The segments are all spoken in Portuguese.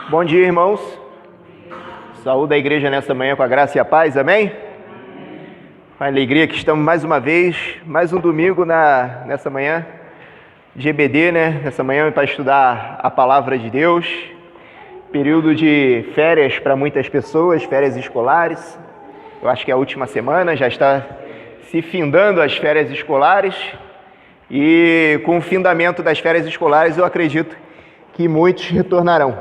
Bom dia, irmãos. Saúde a igreja nessa manhã com a graça e a paz, amém? Com a alegria que estamos mais uma vez, mais um domingo nessa manhã de EBD, né? Nessa manhã para estudar a palavra de Deus. Período de férias para muitas pessoas, férias escolares. Eu acho que é a última semana, já está se findando as férias escolares. E com o findamento das férias escolares, eu acredito que muitos retornarão.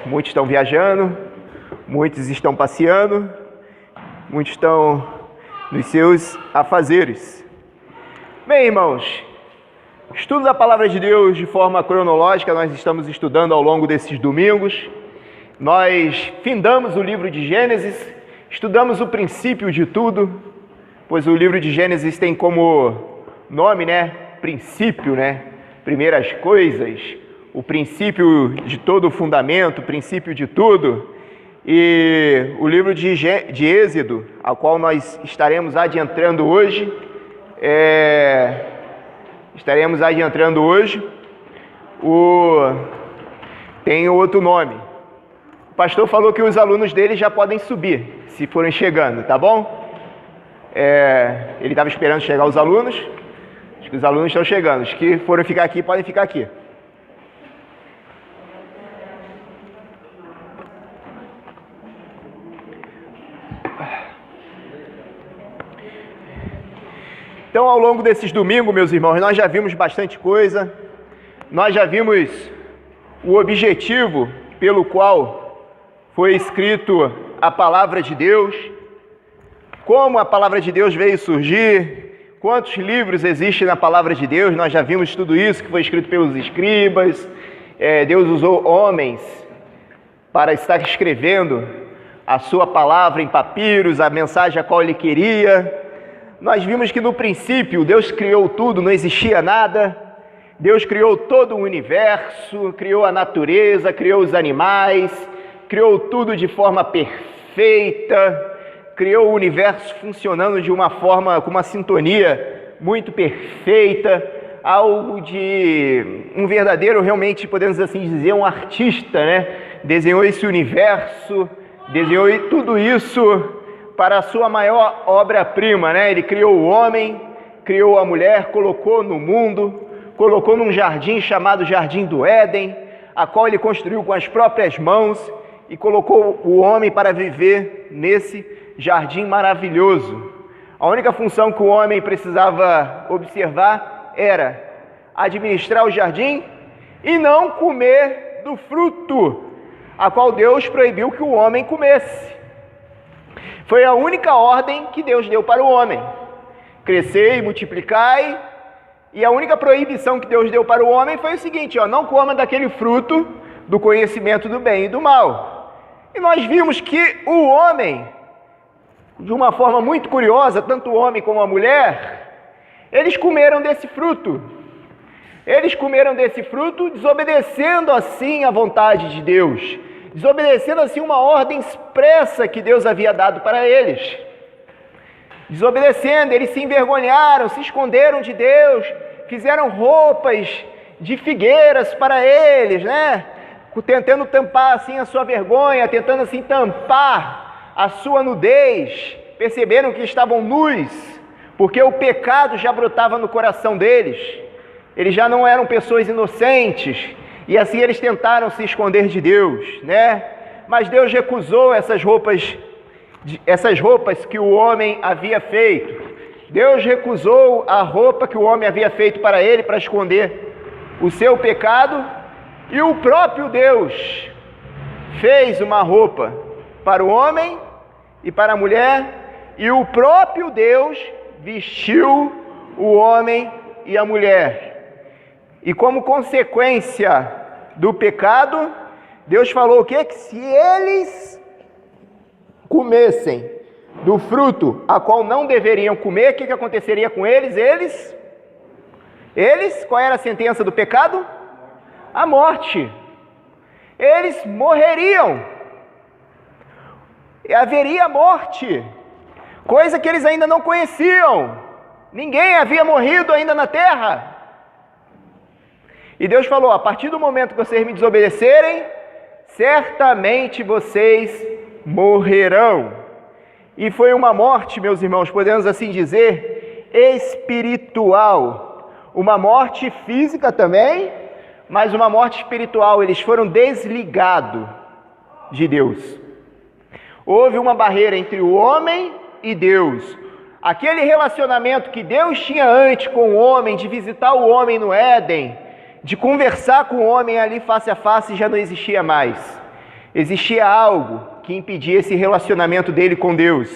Muitos estão viajando, muitos estão passeando, muitos estão nos seus afazeres. Bem, irmãos, estudo da Palavra de Deus de forma cronológica, nós estamos estudando ao longo desses domingos. Nós findamos o livro de Gênesis, estudamos o princípio de tudo, pois o livro de Gênesis tem como nome, princípio, primeiras coisas, o princípio de todo o fundamento, o princípio de tudo. E o livro de Êxodo, ao qual nós estaremos adentrando hoje, tem outro nome. O pastor falou que os alunos dele já podem subir, se forem chegando, tá bom? Ele estava esperando chegar os alunos. Acho que os alunos estão chegando. Os que forem ficar aqui, podem ficar aqui. Então, ao longo desses domingos, meus irmãos, nós já vimos bastante coisa. Nós já vimos o objetivo pelo qual foi escrito a palavra de Deus, como a palavra de Deus veio surgir, quantos livros existem na palavra de Deus. Nós já vimos tudo isso que foi escrito pelos escribas. Deus usou homens para estar escrevendo a sua palavra em papiros, a mensagem a qual ele queria. Nós vimos que no princípio Deus criou tudo, não existia nada. Deus criou todo o universo, criou a natureza, criou os animais, criou tudo de forma perfeita, criou o universo funcionando de uma forma, com uma sintonia muito perfeita, algo de um verdadeiro, realmente podemos assim dizer, um artista, Desenhou esse universo, desenhou tudo isso para a sua maior obra-prima, Ele criou o homem, criou a mulher, colocou no mundo, colocou num jardim chamado Jardim do Éden, a qual ele construiu com as próprias mãos e colocou o homem para viver nesse jardim maravilhoso. A única função que o homem precisava observar era administrar o jardim e não comer do fruto, a qual Deus proibiu que o homem comesse. Foi a única ordem que Deus deu para o homem: crescei e multiplicai. E a única proibição que Deus deu para o homem foi o seguinte: não coma daquele fruto do conhecimento do bem e do mal. E nós vimos que o homem, de uma forma muito curiosa, tanto o homem como a mulher, eles comeram desse fruto. Eles comeram desse fruto, desobedecendo assim a vontade de Deus, desobedecendo assim uma ordem expressa que Deus havia dado para eles. Desobedecendo, eles se envergonharam, se esconderam de Deus, fizeram roupas de figueiras para eles, tentando tampar assim a sua vergonha, tentando assim tampar a sua nudez. Perceberam que estavam nus, porque o pecado já brotava no coração deles. Eles já não eram pessoas inocentes, e assim eles tentaram se esconder de Deus, Mas Deus recusou essas roupas que o homem havia feito. Deus recusou a roupa que o homem havia feito para ele, para esconder o seu pecado, e o próprio Deus fez uma roupa para o homem e para a mulher, e o próprio Deus vestiu o homem e a mulher. E como consequência do pecado, Deus falou o quê? Que se eles comessem do fruto a qual não deveriam comer, o que aconteceria com eles? Eles, qual era a sentença do pecado? A morte. Eles morreriam. E haveria morte, coisa que eles ainda não conheciam. Ninguém havia morrido ainda na terra. E Deus falou: a partir do momento que vocês me desobedecerem, certamente vocês morrerão. E foi uma morte, meus irmãos, podemos assim dizer, espiritual. Uma morte física também, mas uma morte espiritual. Eles foram desligados de Deus. Houve uma barreira entre o homem e Deus. Aquele relacionamento que Deus tinha antes com o homem, de visitar o homem no Éden, de conversar com o homem ali face a face, já não existia mais. Existia algo que impedia esse relacionamento dele com Deus.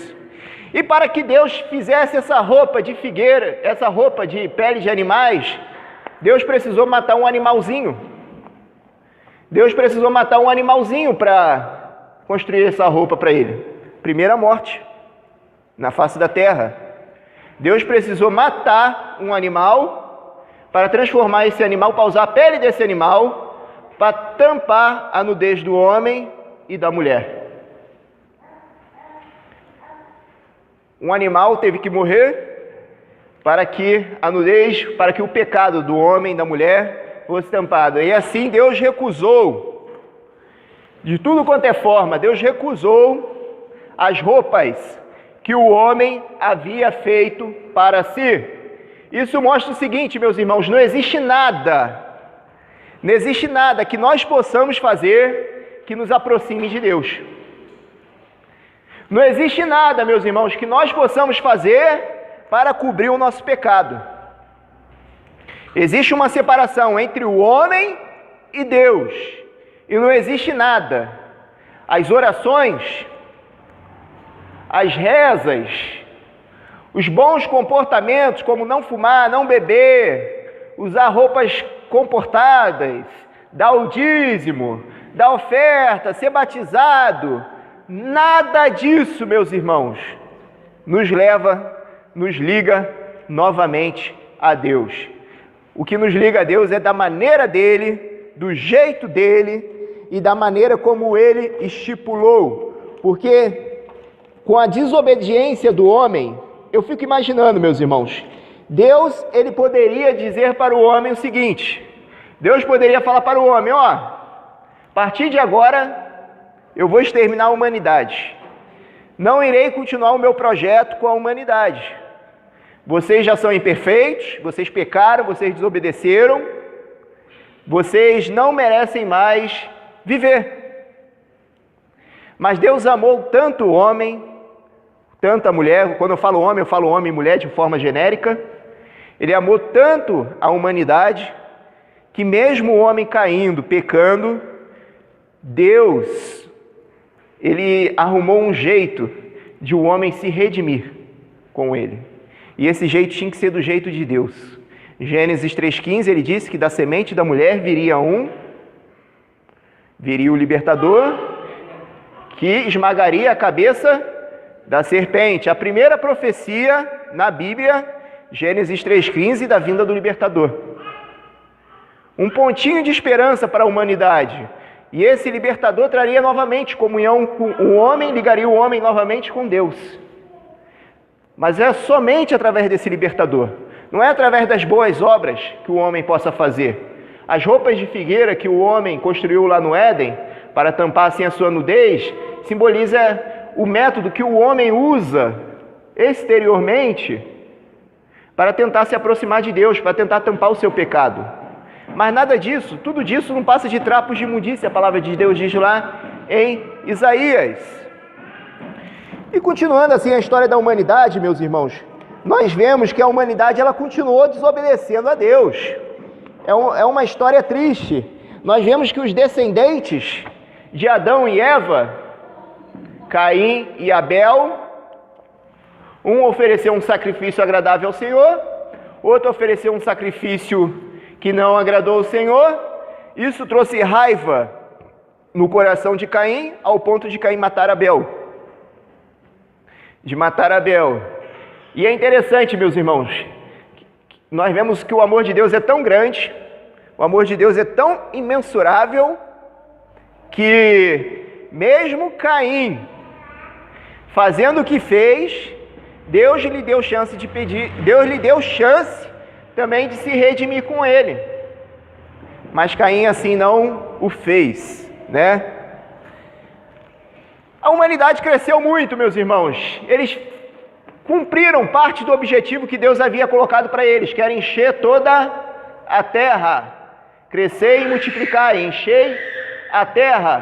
E para que Deus fizesse essa roupa de figueira, essa roupa de pele de animais, Deus precisou matar um animalzinho. Deus precisou matar um animalzinho para construir essa roupa para ele. Primeira morte na face da terra. Deus precisou matar um animal para transformar esse animal, para usar a pele desse animal, para tampar a nudez do homem e da mulher. Um animal teve que morrer para que a nudez, para que o pecado do homem e da mulher fosse tampado. E assim Deus recusou, de tudo quanto é forma, Deus recusou as roupas que o homem havia feito para si. Isso mostra o seguinte, meus irmãos: não existe nada que nós possamos fazer que nos aproxime de Deus. Não existe nada, meus irmãos, que nós possamos fazer para cobrir o nosso pecado. Existe uma separação entre o homem e Deus, e não existe nada. As orações, as rezas, os bons comportamentos, como não fumar, não beber, usar roupas comportadas, dar o dízimo, dar oferta, ser batizado, nada disso, meus irmãos, nos liga novamente a Deus. O que nos liga a Deus é da maneira dele, do jeito dele e da maneira como ele estipulou. Porque com a desobediência do homem, eu fico imaginando, meus irmãos, Deus, ele poderia dizer para o homem o seguinte: Deus poderia falar para o homem: ó, a partir de agora eu vou exterminar a humanidade. Não irei continuar o meu projeto com a humanidade. Vocês já são imperfeitos, vocês pecaram, vocês desobedeceram, vocês não merecem mais viver. Mas Deus amou tanto o homem, tanto a mulher. Quando eu falo homem e mulher de forma genérica. Ele amou tanto a humanidade, que mesmo o homem caindo, pecando, Deus, ele arrumou um jeito de o homem se redimir com ele. E esse jeito tinha que ser do jeito de Deus. Gênesis 3,15, ele disse que da semente da mulher viria o libertador, que esmagaria a cabeça da serpente. A primeira profecia na Bíblia, Gênesis 3,15, da vinda do libertador. Um pontinho de esperança para a humanidade. E esse libertador traria novamente comunhão com o homem, ligaria o homem novamente com Deus. Mas é somente através desse libertador. Não é através das boas obras que o homem possa fazer. As roupas de figueira que o homem construiu lá no Éden, para tampar assim a sua nudez, simboliza o método que o homem usa exteriormente para tentar se aproximar de Deus, para tentar tampar o seu pecado. Mas nada disso, tudo disso não passa de trapos de imundícia, a palavra de Deus diz lá em Isaías. E continuando assim a história da humanidade, meus irmãos, nós vemos que a humanidade ela continuou desobedecendo a Deus. É uma história triste. Nós vemos que os descendentes de Adão e Eva, Caim e Abel, um ofereceu um sacrifício agradável ao Senhor, outro ofereceu um sacrifício que não agradou ao Senhor. Isso trouxe raiva no coração de Caim, ao ponto de Caim matar Abel. E é interessante, meus irmãos, nós vemos que o amor de Deus é tão grande, o amor de Deus é tão imensurável, que mesmo Caim fazendo o que fez, Deus lhe deu chance de pedir, Deus lhe deu chance também de se redimir com ele. mas Caim assim não o fez, né? A humanidade cresceu muito, meus irmãos. Eles cumpriram parte do objetivo que Deus havia colocado para eles, que era encher toda a terra, crescer e multiplicar, encher a terra.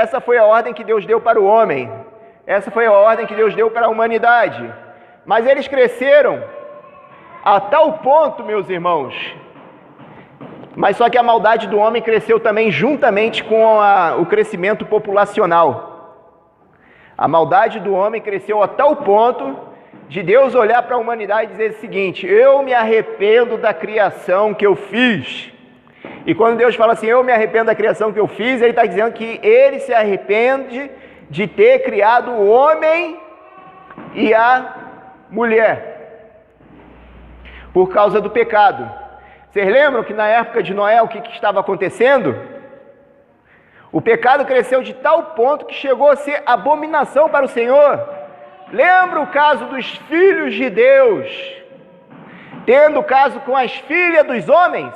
Essa foi a ordem que Deus deu para o homem, essa foi a ordem que Deus deu para a humanidade. Mas eles cresceram a tal ponto, meus irmãos, mas só que a maldade do homem cresceu também juntamente com o crescimento populacional. A maldade do homem cresceu a tal ponto de Deus olhar para a humanidade e dizer o seguinte: eu me arrependo da criação que eu fiz. E quando Deus fala assim, eu me arrependo da criação que eu fiz, Ele está dizendo que Ele se arrepende de ter criado o homem e a mulher, por causa do pecado. Vocês lembram que na época de Noé o que estava acontecendo? O pecado cresceu de tal ponto que chegou a ser abominação para o Senhor. Lembra o caso dos filhos de Deus, tendo caso com as filhas dos homens?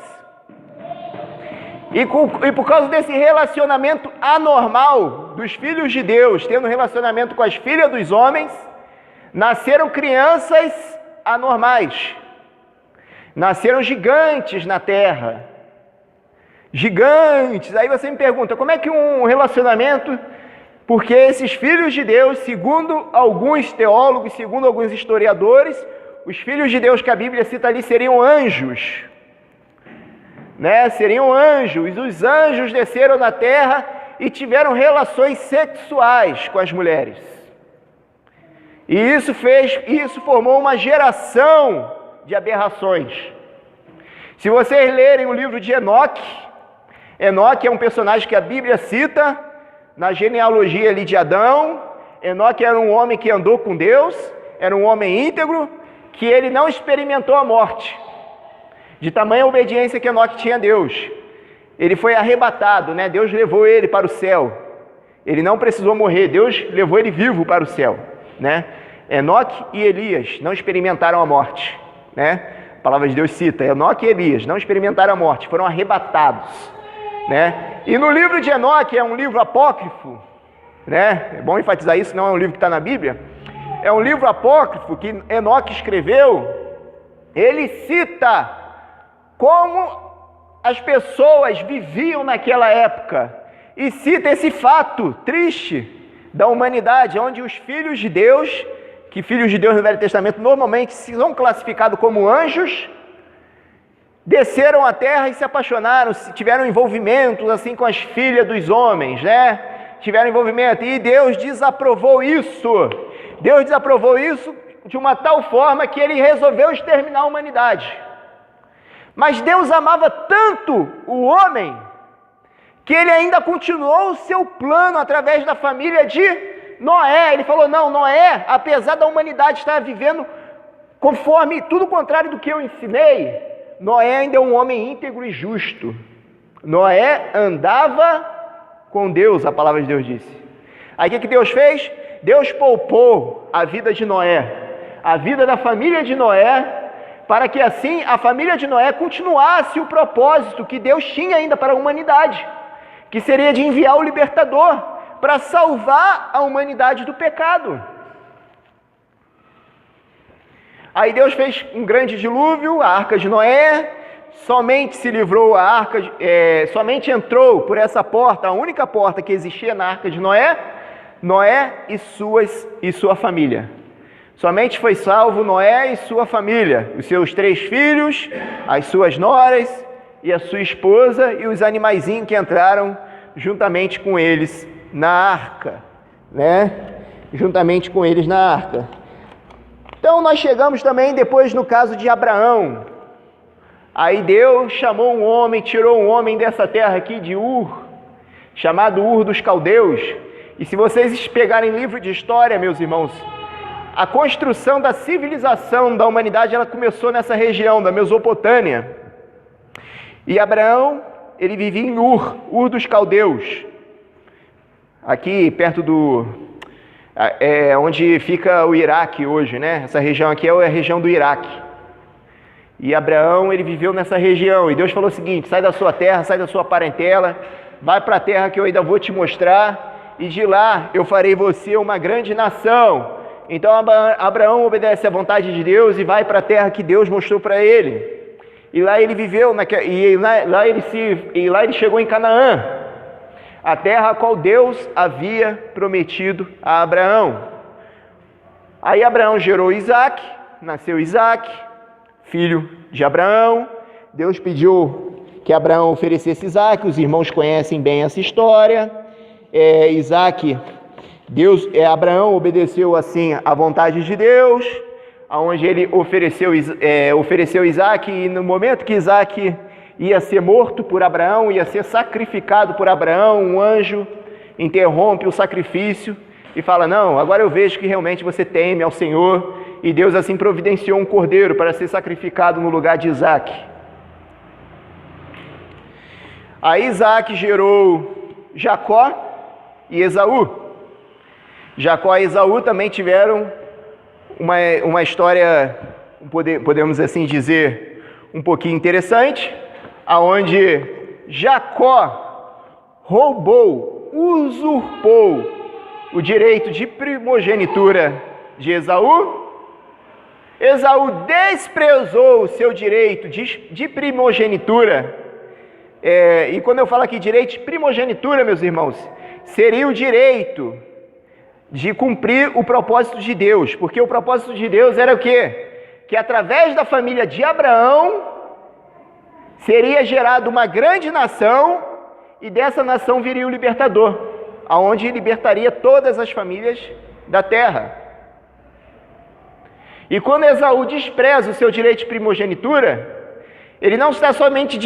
E por causa desse relacionamento anormal dos filhos de Deus, tendo relacionamento com as filhas dos homens, nasceram crianças anormais, nasceram gigantes na terra, gigantes. Aí você me pergunta, como é que um relacionamento... Porque esses filhos de Deus, segundo alguns teólogos, segundo alguns historiadores, os filhos de Deus que a Bíblia cita ali seriam anjos, né? Seriam anjos. Os anjos desceram na terra e tiveram relações sexuais com as mulheres. E isso formou uma geração de aberrações. Se vocês lerem o livro de Enoque, Enoque é um personagem que a Bíblia cita na genealogia ali de Adão. Enoque era um homem que andou com Deus, era um homem íntegro, que ele não experimentou a morte, de tamanha obediência que Enoque tinha a Deus. Ele foi arrebatado, né? Deus levou ele para o céu, ele não precisou morrer, Deus levou ele vivo para o céu, né? Enoque e Elias não experimentaram a morte, né? A palavra de Deus cita, Enoque e Elias não experimentaram a morte, foram arrebatados, né? E no livro de Enoque, é um livro apócrifo, né? É bom enfatizar isso, não é um livro que está na Bíblia. É um livro apócrifo que Enoque escreveu. Ele cita como as pessoas viviam naquela época e cita esse fato triste da humanidade, onde os filhos de Deus, que filhos de Deus no Velho Testamento normalmente são classificados como anjos, desceram à terra e se apaixonaram, tiveram envolvimentos assim com as filhas dos homens, né? Tiveram envolvimento, e Deus desaprovou isso. Deus desaprovou isso de uma tal forma que Ele resolveu exterminar a humanidade. Mas Deus amava tanto o homem, que Ele ainda continuou o seu plano através da família de Noé. Ele falou, não, Noé, apesar da humanidade estar vivendo conforme tudo o contrário do que eu ensinei, Noé ainda é um homem íntegro e justo. Noé andava com Deus, a palavra de Deus disse. Aí o que Deus fez? Deus poupou a vida de Noé, a vida da família de Noé, para que assim a família de Noé continuasse o propósito que Deus tinha ainda para a humanidade, que seria de enviar o libertador para salvar a humanidade do pecado. Aí Deus fez um grande dilúvio, a arca de Noé, somente se livrou a arca, somente entrou por essa porta, a única porta que existia na arca de Noé, Noé e sua família. Somente foi salvo Noé e sua família, os seus 3 filhos, as suas noras e a sua esposa e os animaizinhos que entraram juntamente com eles na arca, né? Juntamente com eles na arca. Então nós chegamos também depois no caso de Abraão. Aí Deus chamou um homem, tirou um homem dessa terra aqui de Ur, chamado Ur dos Caldeus. E se vocês pegarem livro de história, meus irmãos, a construção da civilização da humanidade, ela começou nessa região da Mesopotâmia. E Abraão, ele vivia em Ur dos Caldeus, aqui perto onde fica o Iraque hoje, né? Essa região aqui é a região do Iraque. E Abraão, ele viveu nessa região. E Deus falou o seguinte: sai da sua terra, sai da sua parentela, vai para a terra que eu ainda vou te mostrar, e de lá eu farei você uma grande nação. Então Abraão obedece à vontade de Deus e vai para a terra que Deus mostrou para ele. E lá ele viveu, lá ele chegou em Canaã, a terra a qual Deus havia prometido a Abraão. Aí Abraão gerou Isaque, nasceu Isaque, filho de Abraão. Deus pediu que Abraão oferecesse Isaque, os irmãos conhecem bem essa história. Abraão obedeceu assim à vontade de Deus, onde ele ofereceu Isaque, e no momento que Isaque ia ser morto por Abraão, ia ser sacrificado por Abraão, um anjo interrompe o sacrifício e fala: não, agora eu vejo que realmente você teme ao Senhor. E Deus assim providenciou um cordeiro para ser sacrificado no lugar de Isaque. Aí Isaque gerou Jacó e Esaú. Jacó e Esaú também tiveram uma história, podemos assim dizer, um pouquinho interessante, aonde Jacó usurpou o direito de primogenitura de Esaú. Esaú desprezou o seu direito de primogenitura. E quando eu falo aqui direito de primogenitura, meus irmãos, seria o direito de cumprir o propósito de Deus, porque o propósito de Deus era o quê? Que através da família de Abraão seria gerada uma grande nação, e dessa nação viria o libertador, aonde libertaria todas as famílias da terra. E quando Esaú despreza o seu direito de primogenitura, ele não está somente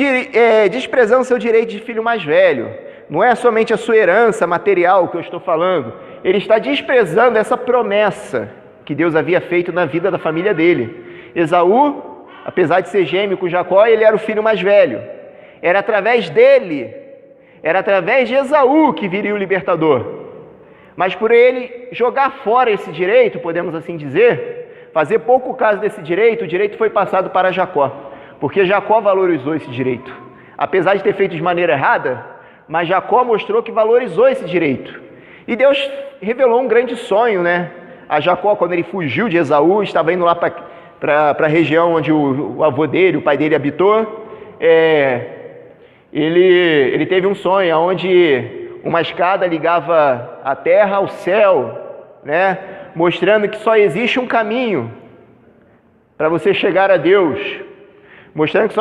desprezando o seu direito de filho mais velho, não é somente a sua herança material que eu estou falando, ele está desprezando essa promessa que Deus havia feito na vida da família dele. Esaú, apesar de ser gêmeo com Jacó, ele era o filho mais velho. Era através dele, era através de Esaú que viria o libertador. Mas por ele jogar fora esse direito, podemos assim dizer, fazer pouco caso desse direito, o direito foi passado para Jacó, porque Jacó valorizou esse direito. Apesar de ter feito de maneira errada, mas Jacó mostrou que valorizou esse direito. E Deus revelou um grande sonho, a Jacó, quando ele fugiu de Esaú, estava indo lá para a região onde o avô dele, o pai dele habitou. Ele teve um sonho onde uma escada ligava a terra ao céu, mostrando que só existe um caminho para você chegar a Deus, mostrando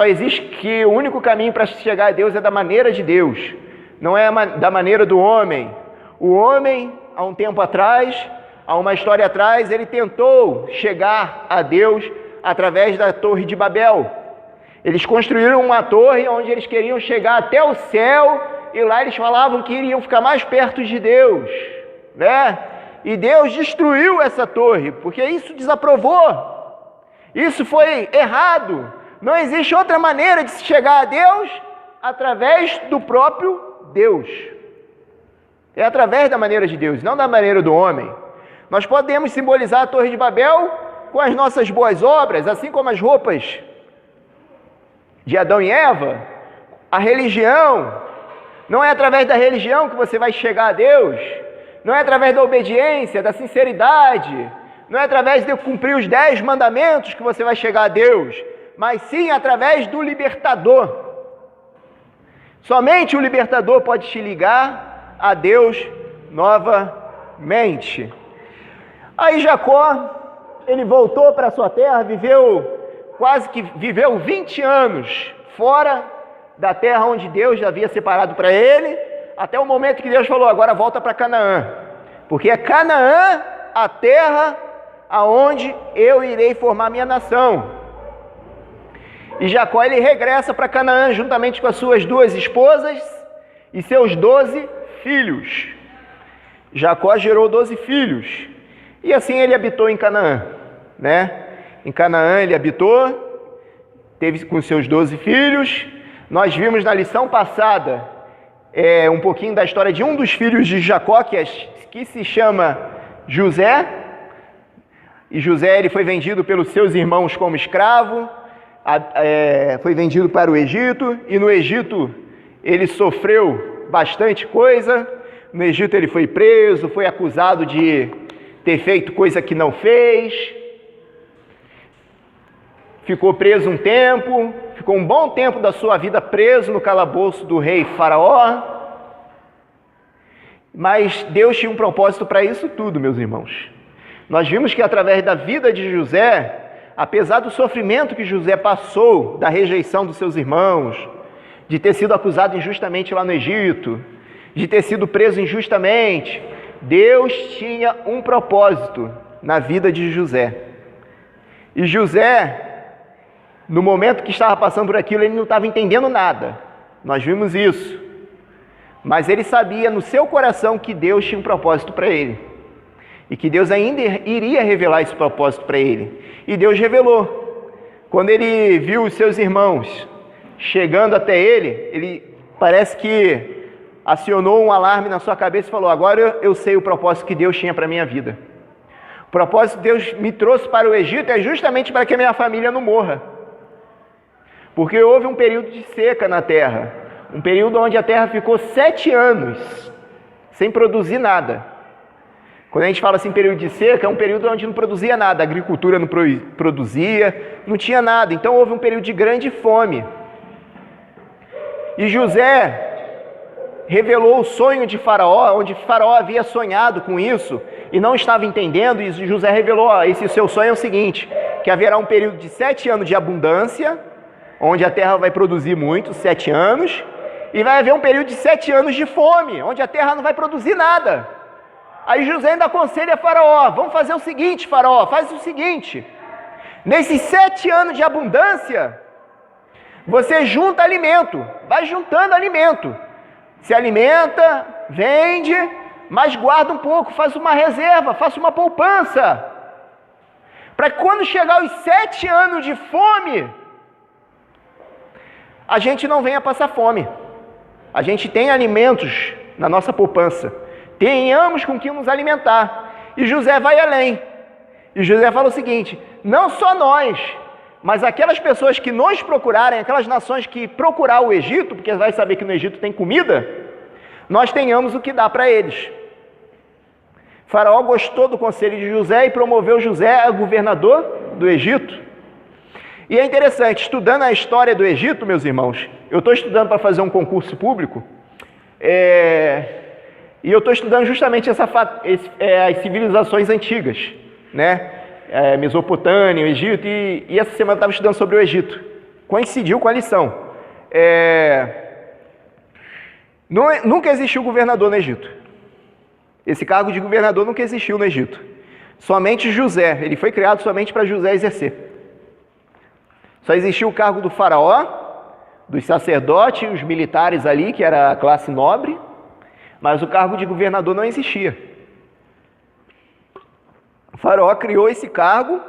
que o único caminho para chegar a Deus é da maneira de Deus, não é da maneira do homem. O homem, há um tempo atrás, há uma história atrás, ele tentou chegar a Deus através da Torre de Babel. Eles construíram uma torre onde eles queriam chegar até o céu, e lá eles falavam que iriam ficar mais perto de Deus, E Deus destruiu essa torre, porque isso desaprovou. Isso foi errado. Não existe outra maneira de se chegar a Deus através do próprio Deus. É através da maneira de Deus, não da maneira do homem. Nós podemos simbolizar a Torre de Babel com as nossas boas obras, assim como as roupas de Adão e Eva. A religião, não é através da religião que você vai chegar a Deus, não é através da obediência, da sinceridade, não é através de cumprir os 10 mandamentos que você vai chegar a Deus, mas sim através do libertador. Somente o libertador pode te ligar a Deus novamente. Aí Jacó, ele voltou para a sua terra, viveu 20 anos fora da terra onde Deus havia separado para ele, até o momento que Deus falou: agora volta para Canaã, porque é Canaã a terra aonde eu irei formar minha nação. E Jacó, ele regressa para Canaã juntamente com as suas 2 esposas e seus 12 filhos. Jacó gerou 12 filhos, e assim ele habitou em Canaã, Em Canaã ele habitou, teve com seus 12 filhos. Nós vimos na lição passada um pouquinho da história de um dos filhos de Jacó, que se chama José. E José, ele foi vendido pelos seus irmãos como escravo. foi vendido para o Egito, e no Egito ele sofreu bastante coisa. No Egito ele foi preso, foi acusado de ter feito coisa que não fez, ficou preso um tempo, ficou um bom tempo da sua vida preso no calabouço do rei Faraó. Mas Deus tinha um propósito para isso tudo, meus irmãos. Nós vimos que através da vida de José, apesar do sofrimento que José passou, da rejeição dos seus irmãos, de ter sido acusado injustamente lá no Egito, de ter sido preso injustamente, Deus tinha um propósito na vida de José. E José, no momento que estava passando por aquilo, ele não estava entendendo nada. Nós vimos isso. Mas ele sabia no seu coração que Deus tinha um propósito para ele. E que Deus ainda iria revelar esse propósito para ele. E Deus revelou. Quando ele viu os seus irmãos chegando até ele parece que acionou um alarme na sua cabeça e falou: agora eu sei o propósito que Deus tinha para a minha vida. O propósito que Deus me trouxe para o Egito é justamente para que a minha família não morra. Porque houve um período de seca na terra. Um período onde a terra ficou 7 anos sem produzir nada. Quando a gente fala assim período de seca, é um período onde não produzia nada. A agricultura não produzia, não tinha nada. Então houve um período de grande fome. E José revelou o sonho de Faraó, onde Faraó havia sonhado com isso e não estava entendendo, e José revelou: esse seu sonho é o seguinte, que haverá um período de 7 anos de abundância, onde a terra vai produzir muito, 7 anos, e vai haver um período de 7 anos de fome, onde a terra não vai produzir nada. Aí José ainda aconselha Faraó: vamos fazer o seguinte, Faraó, faz o seguinte, nesses 7 anos de abundância, você junta alimento, vai juntando alimento, se alimenta, vende, mas guarda um pouco, faz uma reserva, faça uma poupança, para que quando chegar os 7 anos de fome, a gente não venha passar fome, a gente tem alimentos na nossa poupança, tenhamos com que nos alimentar. E José vai além, e José fala o seguinte: não só nós, mas aquelas pessoas que nos procurarem, aquelas nações que procurar o Egito, porque vai saber que no Egito tem comida, nós tenhamos o que dar para eles. Faraó gostou do conselho de José e promoveu José a governador do Egito. E é interessante, estudando a história do Egito, meus irmãos, eu estou estudando para fazer um concurso público, e eu estou estudando justamente as civilizações antigas, né? Mesopotâmia, Egito, e essa semana eu estava estudando sobre o Egito. Coincidiu com a lição. Nunca existiu governador no Egito. Esse cargo de governador nunca existiu no Egito. Somente José, ele foi criado somente para José exercer. Só existiu o cargo do faraó, dos sacerdotes, os militares ali, que era a classe nobre, mas o cargo de governador não existia. O faraó criou esse cargo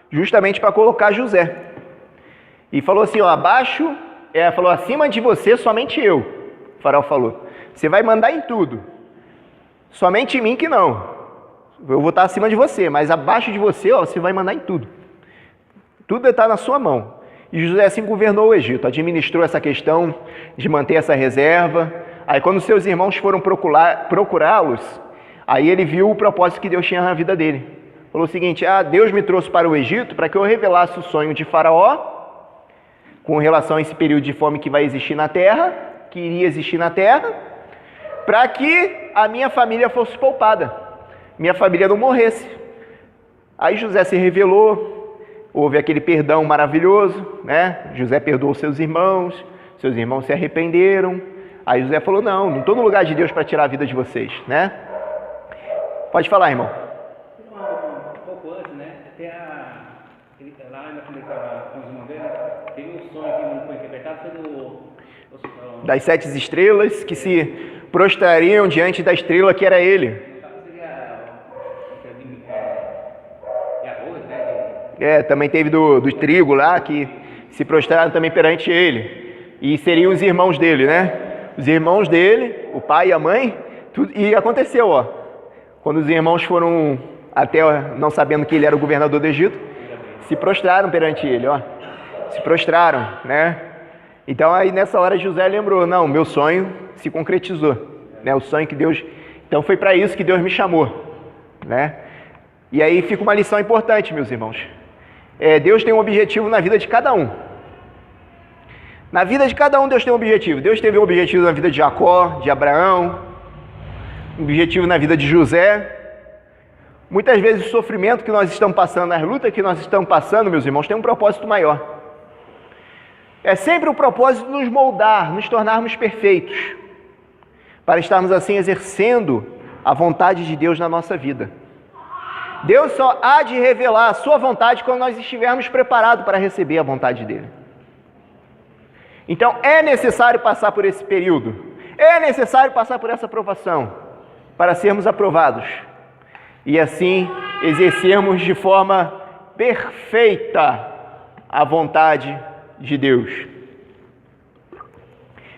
justamente para colocar José. E falou assim, abaixo, falou, acima de você somente eu. O faraó falou, você vai mandar em tudo, somente em mim que não. Eu vou estar acima de você, mas abaixo de você, você vai mandar em tudo. Tudo está na sua mão. E José assim governou o Egito, administrou essa questão de manter essa reserva. Aí quando seus irmãos foram procurá-los, aí ele viu o propósito que Deus tinha na vida dele. Falou o seguinte, Deus me trouxe para o Egito para que eu revelasse o sonho de Faraó com relação a esse período de fome que vai existir na terra, que iria existir na terra, para que a minha família fosse poupada, minha família não morresse. Aí José se revelou, houve aquele perdão maravilhoso, né? José perdoou seus irmãos se arrependeram. Aí José falou, não estou no lugar de Deus para tirar a vida de vocês, né? Pode falar, irmão. Um pouco antes, né? Lá ainda quando ele estava com os irmãos dele, teve um sonho que não foi interpretado, foi das 7 estrelas que se prostrariam diante da estrela que era ele. Também teve do trigo lá, que se prostraram também perante ele. E seriam os irmãos dele, né? Os irmãos dele, o pai e a mãe, tudo, e aconteceu, quando os irmãos foram até, não sabendo que ele era o governador do Egito, se prostraram perante ele, se prostraram, né? Então aí nessa hora José lembrou, não, meu sonho se concretizou, né? O sonho que Deus... Então foi para isso que Deus me chamou, né? E aí fica uma lição importante, meus irmãos. Deus tem um objetivo na vida de cada um. Na vida de cada um Deus tem um objetivo. Deus teve um objetivo na vida de Jacó, de Abraão, um objetivo na vida de José. Muitas vezes o sofrimento que nós estamos passando, as lutas que nós estamos passando, meus irmãos, tem um propósito maior. É sempre o propósito de nos moldar, nos tornarmos perfeitos, para estarmos assim exercendo a vontade de Deus na nossa vida. Deus só há de revelar a sua vontade quando nós estivermos preparados para receber a vontade dele. Então é necessário passar por esse período, é necessário passar por essa provação, para sermos aprovados e assim exercermos de forma perfeita a vontade de Deus.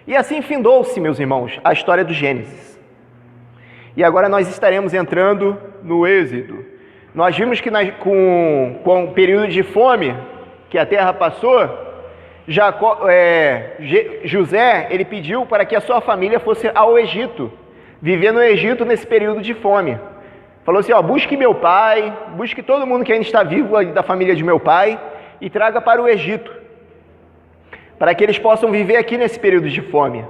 E assim findou-se, meus irmãos, a história do Gênesis. E agora nós estaremos entrando no Êxodo. Nós vimos que com o período de fome que a terra passou, José, ele pediu para que a sua família fosse ao Egito, viver no Egito nesse período de fome. Falou assim, busque meu pai, busque todo mundo que ainda está vivo da família de meu pai e traga para o Egito, para que eles possam viver aqui nesse período de fome,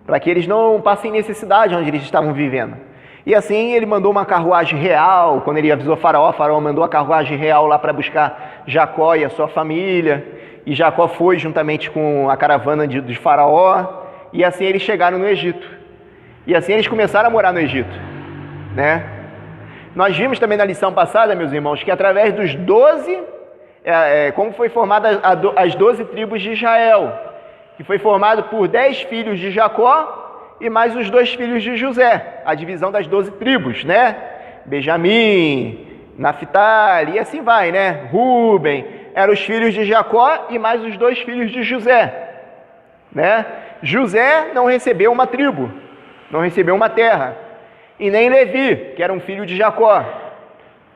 para que eles não passem necessidade onde eles estavam vivendo. E assim ele mandou uma carruagem real, quando ele avisou Faraó mandou a carruagem real lá para buscar Jacó e a sua família, e Jacó foi juntamente com a caravana de Faraó, e assim eles chegaram no Egito. E assim eles começaram a morar no Egito, né? Nós vimos também na lição passada, meus irmãos, que através dos 12, como foi formada as 12 tribos de Israel, que foi formado por 10 filhos de Jacó e mais os 2 filhos de José, a divisão das 12 tribos, né? Benjamim, Naftali, e assim vai, né? Rúben, eram os filhos de Jacó e mais os 2 filhos de José, né? José não recebeu uma tribo, não recebeu uma terra, e nem Levi, que era um filho de Jacó,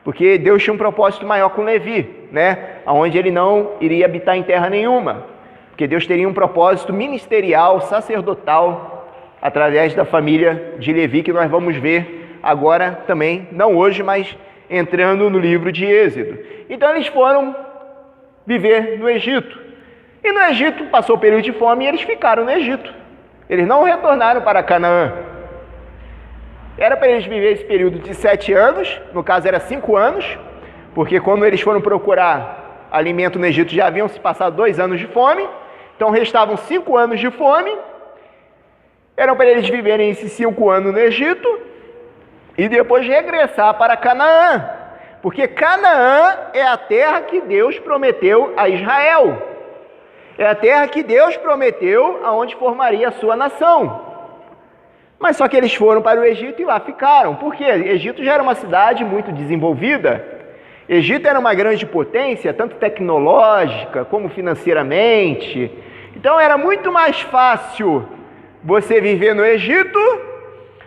porque Deus tinha um propósito maior com Levi, né? Onde ele não iria habitar em terra nenhuma, porque Deus teria um propósito ministerial, sacerdotal, através da família de Levi, que nós vamos ver agora também, não hoje, mas entrando no livro de Êxodo. Então eles foram viver no Egito, e no Egito passou o período de fome e eles ficaram no Egito, eles não retornaram para Canaã. Era para eles viver esse período de 7 anos, no caso era 5 anos, porque quando eles foram procurar alimento no Egito já haviam se passado 2 anos de fome, então restavam 5 anos de fome. Eram para eles viverem esses 5 anos no Egito e depois regressar para Canaã, porque Canaã é a terra que Deus prometeu a Israel, é a terra que Deus prometeu aonde formaria a sua nação. Mas só que eles foram para o Egito e lá ficaram. Por quê? Egito já era uma cidade muito desenvolvida. Egito era uma grande potência, tanto tecnológica como financeiramente. Então era muito mais fácil você viver no Egito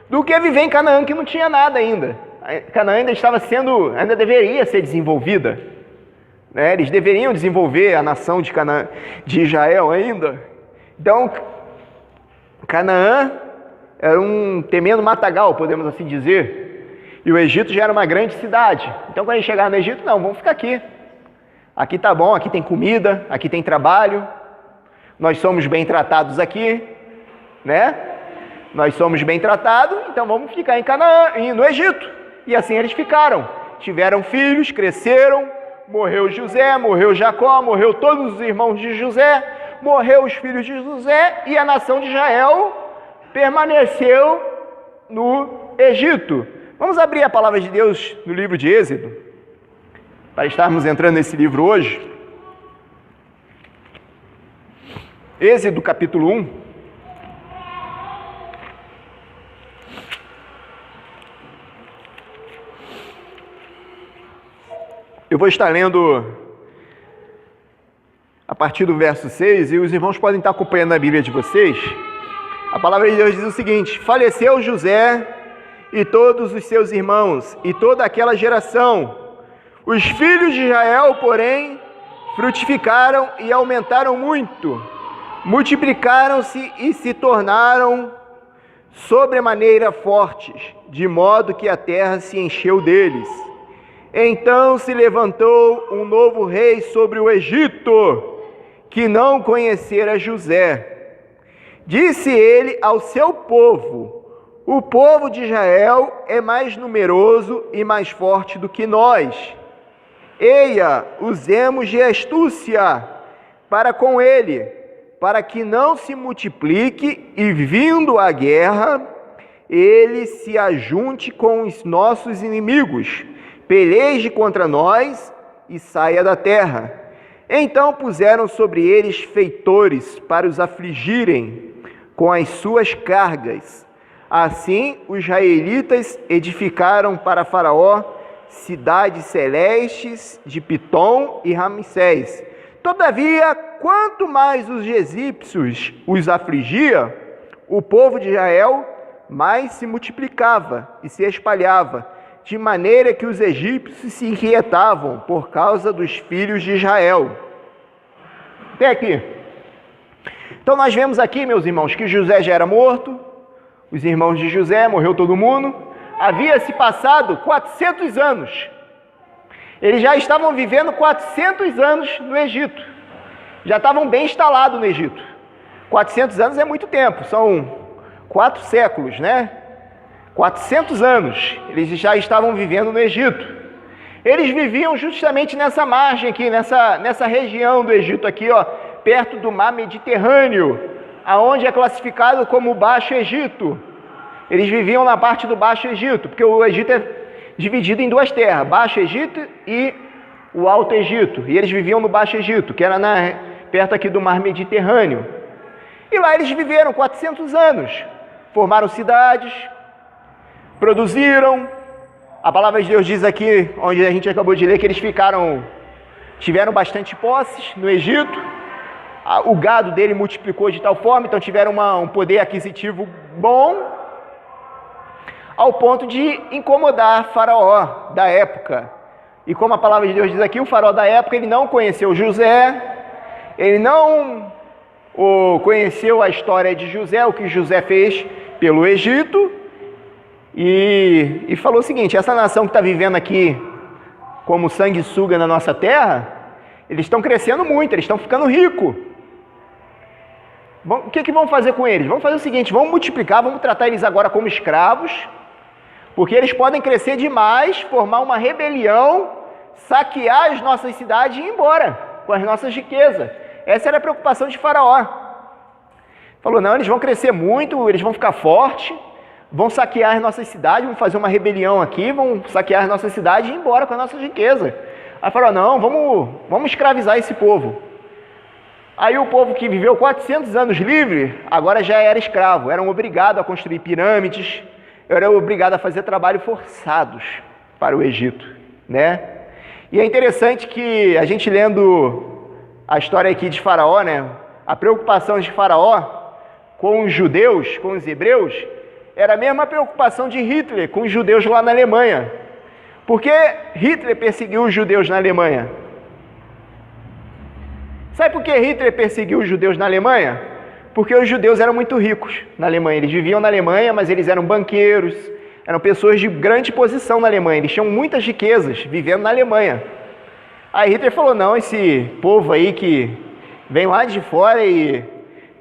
do que viver em Canaã, que não tinha nada ainda. Canaã ainda deveria ser desenvolvida, né? Eles deveriam desenvolver a nação de Canaã, de Israel ainda. Então, Canaã era um tremendo matagal, podemos assim dizer, e o Egito já era uma grande cidade. Então quando eles chegaram no Egito, não, vamos ficar aqui. Aqui tá bom, aqui tem comida, aqui tem trabalho, nós somos bem tratados aqui, né? Nós somos bem tratados, então vamos ficar em Canaã, no Egito. E assim eles ficaram, tiveram filhos, cresceram, morreu José, morreu Jacó, morreu todos os irmãos de José, morreu os filhos de José, e a nação de Israel permaneceu no Egito. Vamos abrir a palavra de Deus no livro de Êxodo, para estarmos entrando nesse livro hoje. Êxodo capítulo 1. Eu vou estar lendo a partir do verso 6, e os irmãos podem estar acompanhando a Bíblia de vocês. A palavra de Deus diz o seguinte: faleceu José e todos os seus irmãos e toda aquela geração. Os filhos de Israel, porém, frutificaram e aumentaram muito, multiplicaram-se e se tornaram sobremaneira fortes, de modo que a terra se encheu deles. Então se levantou um novo rei sobre o Egito, que não conhecera José. Disse ele ao seu povo: o povo de Israel é mais numeroso e mais forte do que nós. Eia, usemos de astúcia para com ele, para que não se multiplique e, vindo a guerra, ele se ajunte com os nossos inimigos, peleje contra nós e saia da terra. Então puseram sobre eles feitores para os afligirem com as suas cargas. Assim, os israelitas edificaram para Faraó cidades celestes de Pitom e Ramsés. Todavia, quanto mais os egípcios os afligia, o povo de Israel mais se multiplicava e se espalhava, de maneira que os egípcios se inquietavam por causa dos filhos de Israel. Até aqui. Então nós vemos aqui, meus irmãos, que José já era morto, os irmãos de José, morreu todo mundo. Havia se passado 400 anos. Eles já estavam vivendo 400 anos no Egito. Já estavam bem instalados no Egito. 400 anos é muito tempo, são 4 séculos, né? 400 anos eles já estavam vivendo no Egito. Eles viviam justamente nessa margem aqui, nessa região do Egito aqui, ó, perto do mar Mediterrâneo, aonde é classificado como Baixo Egito. Eles viviam na parte do Baixo Egito, porque o Egito é dividido em 2 terras, Baixo Egito e o Alto Egito. E eles viviam no Baixo Egito, que era perto aqui do mar Mediterrâneo. E lá eles viveram 400 anos, formaram cidades, produziram. A palavra de Deus diz aqui, onde a gente acabou de ler, que eles tiveram bastante posses no Egito. O gado dele multiplicou de tal forma, então tiveram um poder aquisitivo bom, ao ponto de incomodar Faraó da época. E como a palavra de Deus diz aqui, o Faraó da época, ele não conheceu José, ele não conheceu a história de José, o que José fez pelo Egito, e falou o seguinte: essa nação que está vivendo aqui como sanguessuga na nossa terra, eles estão crescendo muito, eles estão ficando ricos. O que vão fazer com eles? Vamos fazer o seguinte: vamos multiplicar, vamos tratar eles agora como escravos, porque eles podem crescer demais, formar uma rebelião, saquear as nossas cidades e ir embora com as nossas riquezas. Essa era a preocupação de Faraó. Falou: não, eles vão crescer muito, eles vão ficar fortes, vão saquear as nossas cidades, vão fazer uma rebelião aqui, vão saquear as nossas cidades e ir embora com as nossas riquezas. Aí falou: não, vamos escravizar esse povo. Aí o povo que viveu 400 anos livre, agora já era escravo, eram obrigados a construir pirâmides, eram obrigados a fazer trabalho forçados para o Egito, né? E é interessante que a gente lendo a história aqui de Faraó, né? A preocupação de Faraó com os judeus, com os hebreus, era a mesma preocupação de Hitler com os judeus lá na Alemanha. Por que Hitler perseguiu os judeus na Alemanha? Sabe por que Hitler perseguiu os judeus na Alemanha? Porque os judeus eram muito ricos na Alemanha. Eles viviam na Alemanha, mas eles eram banqueiros, eram pessoas de grande posição na Alemanha. Eles tinham muitas riquezas vivendo na Alemanha. Aí Hitler falou: não, esse povo aí que vem lá de fora e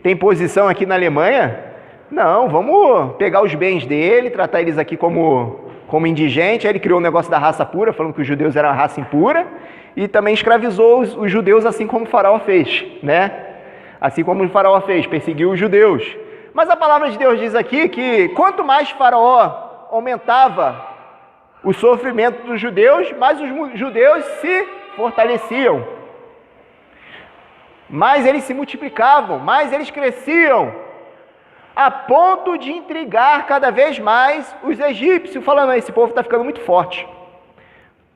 tem posição aqui na Alemanha, não, vamos pegar os bens dele, tratar eles aqui como indigente. Aí ele criou o negócio da raça pura, falando que os judeus eram a raça impura, e também escravizou os judeus, assim como o Faraó fez, né? Assim como o Faraó fez, perseguiu os judeus. Mas a palavra de Deus diz aqui que quanto mais Faraó aumentava o sofrimento dos judeus, mais os judeus se fortaleciam, mais eles se multiplicavam, mais eles cresciam, a ponto de intrigar cada vez mais os egípcios, falando: esse povo está ficando muito forte,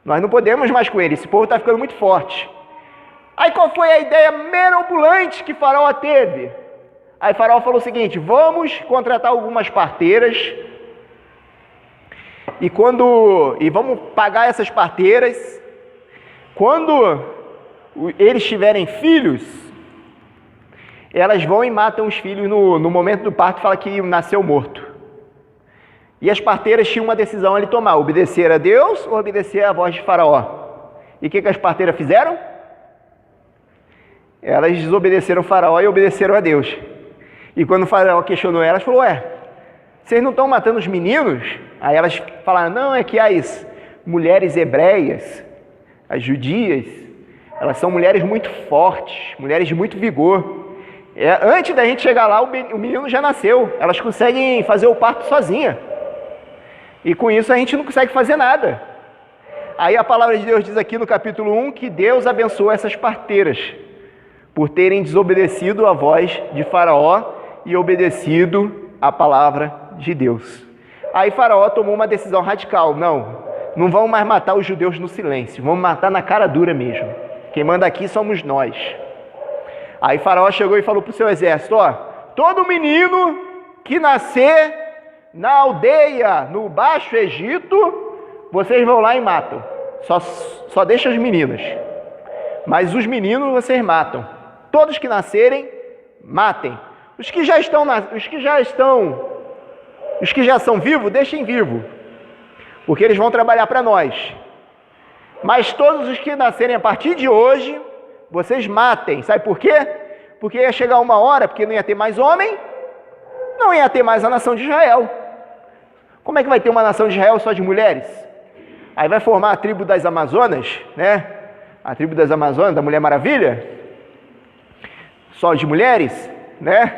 nós não podemos mais com ele, esse povo está ficando muito forte. Aí qual foi a ideia mirabolante que Faraó teve? Aí Faraó falou o seguinte: vamos contratar algumas parteiras e vamos pagar essas parteiras. Quando eles tiverem filhos, elas vão e matam os filhos no momento do parto, fala que nasceu morto. E as parteiras tinham uma decisão ali tomar, obedecer a Deus ou obedecer à voz de Faraó. E o que as parteiras fizeram? Elas desobedeceram o Faraó e obedeceram a Deus. E quando o Faraó questionou elas, falou, vocês não estão matando os meninos? Aí elas falaram, não, é que as mulheres hebreias, as judias, elas são mulheres muito fortes, mulheres de muito vigor. Antes da gente chegar lá, o menino já nasceu. Elas conseguem fazer o parto sozinha. E com isso a gente não consegue fazer nada. Aí a palavra de Deus diz aqui no capítulo 1 que Deus abençoou essas parteiras por terem desobedecido a voz de Faraó e obedecido a palavra de Deus. Aí Faraó tomou uma decisão radical. Não vamos mais matar os judeus no silêncio, vamos matar na cara dura mesmo. Quem manda aqui somos nós. Aí Faraó chegou e falou para o seu exército, todo menino que nascer na aldeia, no Baixo Egito, vocês vão lá e matam. Só deixa as meninas. Mas os meninos vocês matam. Todos que nascerem, matem. Os que já são vivos, deixem vivo. Porque eles vão trabalhar para nós. Mas todos os que nascerem a partir de hoje, vocês matem. Sabe por quê? Porque ia chegar uma hora, porque não ia ter mais homem, não ia ter mais a nação de Israel. Como é que vai ter uma nação de Israel só de mulheres? Aí vai formar a tribo das Amazonas, né? A tribo das Amazonas, da Mulher Maravilha? Só de mulheres, né?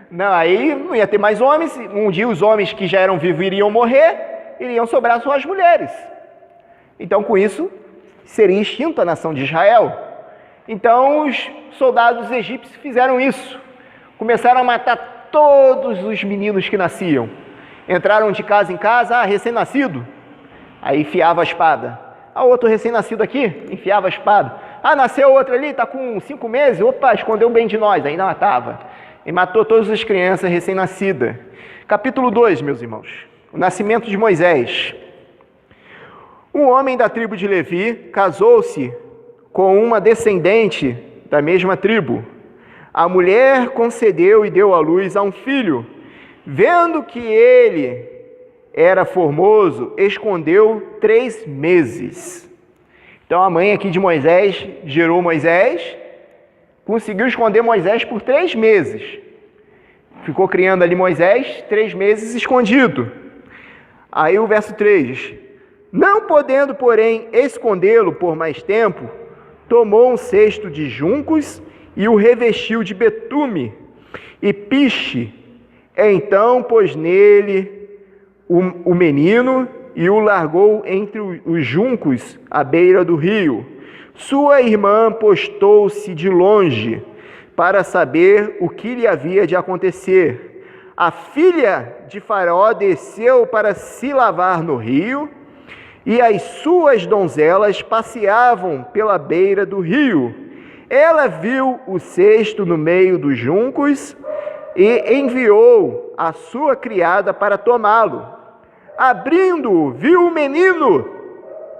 Não, aí não ia ter mais homens. Um dia os homens que já eram vivos iriam morrer, iriam sobrar só as mulheres. Então, com isso, seria extinta a nação de Israel. Então, os soldados egípcios fizeram isso. Começaram a matar todos os meninos que nasciam. Entraram de casa em casa, recém-nascido. Aí enfiava a espada. Outro recém-nascido aqui, enfiava a espada. Nasceu outro ali, está com 5 meses. Opa, escondeu bem de nós, ainda matava. E matou todas as crianças recém-nascidas. Capítulo 2, meus irmãos. O nascimento de Moisés. Um homem da tribo de Levi casou-se com uma descendente da mesma tribo. A mulher concedeu e deu à luz a um filho. Vendo que ele era formoso, escondeu 3 meses. Então a mãe aqui de Moisés gerou Moisés, conseguiu esconder Moisés por 3 meses. Ficou criando ali Moisés 3 meses escondido. Aí o verso 3. Não podendo, porém, escondê-lo por mais tempo, tomou um cesto de juncos e o revestiu de betume e piche. Então pôs nele o menino e o largou entre os juncos à beira do rio. Sua irmã postou-se de longe para saber o que lhe havia de acontecer. A filha de Faraó desceu para se lavar no rio, e as suas donzelas passeavam pela beira do rio. Ela viu o cesto no meio dos juncos e enviou a sua criada para tomá-lo. Abrindo-o, viu o menino,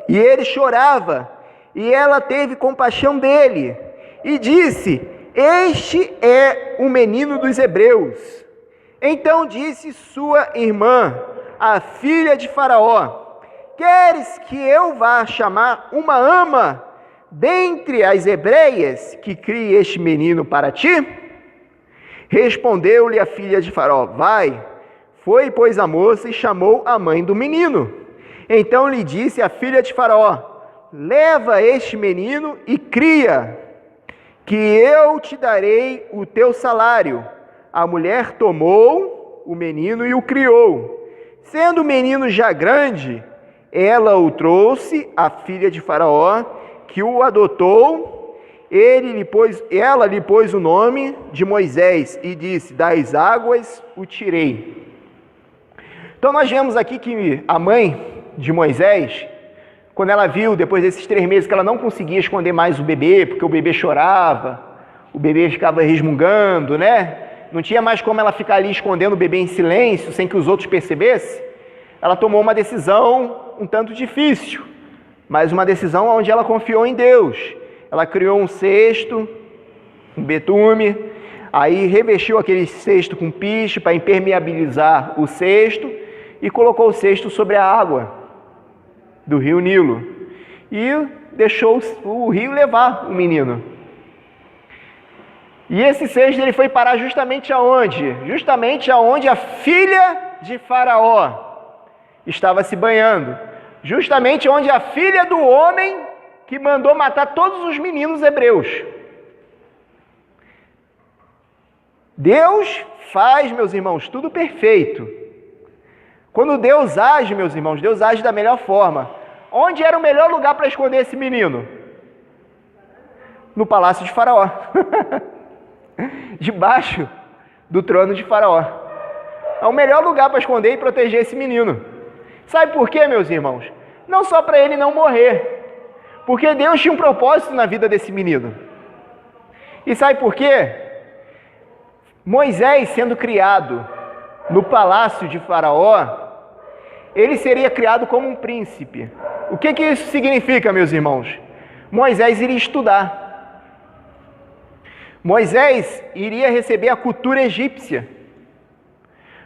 e ele chorava, e ela teve compaixão dele, e disse: Este é o menino dos hebreus. Então disse sua irmã, a filha de Faraó: Queres que eu vá chamar uma ama dentre as hebreias que crie este menino para ti? Respondeu-lhe a filha de Faraó: Vai. Foi, pois, a moça e chamou a mãe do menino. Então lhe disse a filha de Faraó: Leva este menino e cria, que eu te darei o teu salário. A mulher tomou o menino e o criou. Sendo o menino já grande, ela o trouxe à filha de Faraó, que o adotou. Ela lhe pôs o nome de Moisés e disse: Das águas o tirei. Então nós vemos aqui que a mãe de Moisés, quando ela viu, depois desses 3 meses, que ela não conseguia esconder mais o bebê, porque o bebê chorava, o bebê ficava resmungando, né? Não tinha mais como ela ficar ali escondendo o bebê em silêncio, sem que os outros percebessem. Ela tomou uma decisão um tanto difícil, mas uma decisão onde ela confiou em Deus. ela criou um cesto, um betume, aí revestiu aquele cesto com piche para impermeabilizar o cesto e colocou o cesto sobre a água do rio Nilo e deixou o rio levar o menino. E esse cesto ele foi parar justamente aonde? Justamente aonde a filha de Faraó estava se banhando. Justamente onde a filha do homem que mandou matar todos os meninos hebreus. Deus faz, meus irmãos, tudo perfeito. Quando Deus age, meus irmãos, Deus age da melhor forma. Onde era o melhor lugar para esconder esse menino? No palácio de Faraó. Debaixo do trono de Faraó. É o melhor lugar para esconder e proteger esse menino. Sabe por quê, meus irmãos? Não só para ele não morrer, porque Deus tinha um propósito na vida desse menino. E sabe por quê? Moisés sendo criado no palácio de Faraó, ele seria criado como um príncipe. O que isso significa, meus irmãos? Moisés iria estudar. Moisés iria receber a cultura egípcia.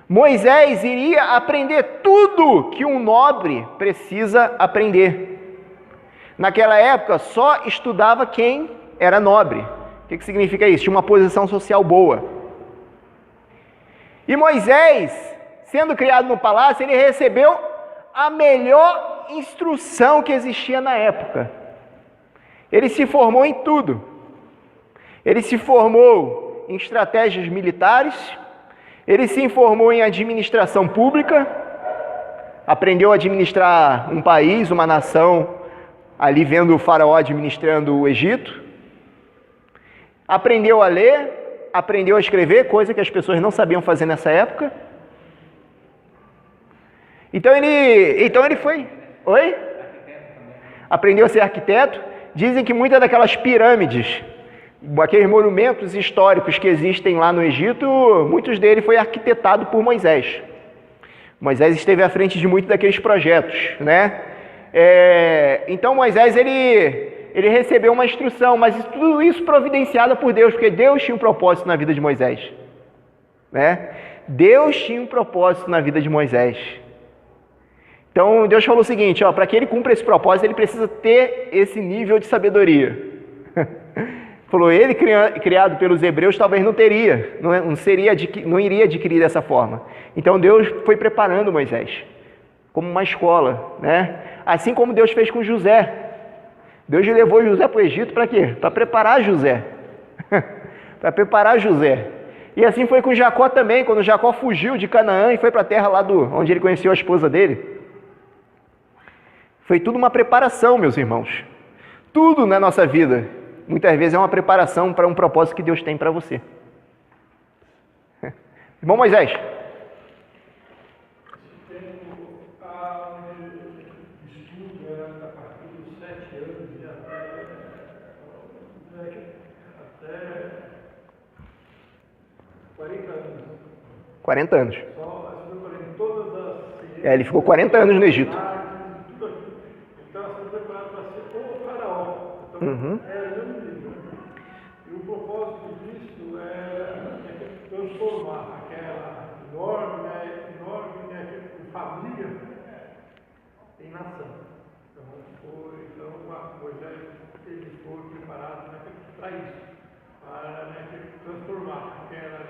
Moisés iria aprender tudo que um nobre precisa aprender. Naquela época, só estudava quem era nobre. O que significa isso? Tinha uma posição social boa. E Moisés, sendo criado no palácio, ele recebeu a melhor instrução que existia na época. Ele se formou em tudo. Ele se formou em estratégias militares, ele se formou em administração pública, aprendeu a administrar um país, uma nação, ali vendo o faraó administrando o Egito, aprendeu a ler, aprendeu a escrever, coisa que as pessoas não sabiam fazer nessa época. Então ele foi... Oi? Aprendeu a ser arquiteto. Dizem que muitas daquelas pirâmides, aqueles monumentos históricos que existem lá no Egito, muitos deles foi arquitetado por Moisés. Moisés esteve à frente de muitos daqueles projetos, né? Então Moisés, ele recebeu uma instrução, mas tudo isso providenciado por Deus, porque Deus tinha um propósito na vida de Moisés, né? Deus tinha um propósito na vida de Moisés. Então Deus falou o seguinte, para que ele cumpra esse propósito, ele precisa ter esse nível de sabedoria. Falou, ele criado pelos hebreus talvez não teria, não iria adquirir dessa forma. Então Deus foi preparando Moisés como uma escola, né? Assim como Deus fez com José. Deus levou José para o Egito para quê? Para preparar José. Para preparar José. E assim foi com Jacó também, quando Jacó fugiu de Canaã e foi para a terra lá onde ele conheceu a esposa dele. Foi tudo uma preparação, meus irmãos. Tudo na nossa vida, muitas vezes é uma preparação para um propósito que Deus tem para você. Irmão Moisés. Até 40 anos. Ele Ele ficou 40 anos no Egito. Então, sendo preparado para ser como o faraó. Então, Uhum. E o propósito disso é transformar aquela enorme família em nação. Então Moisés ele foi preparado para isso, para transformar aquela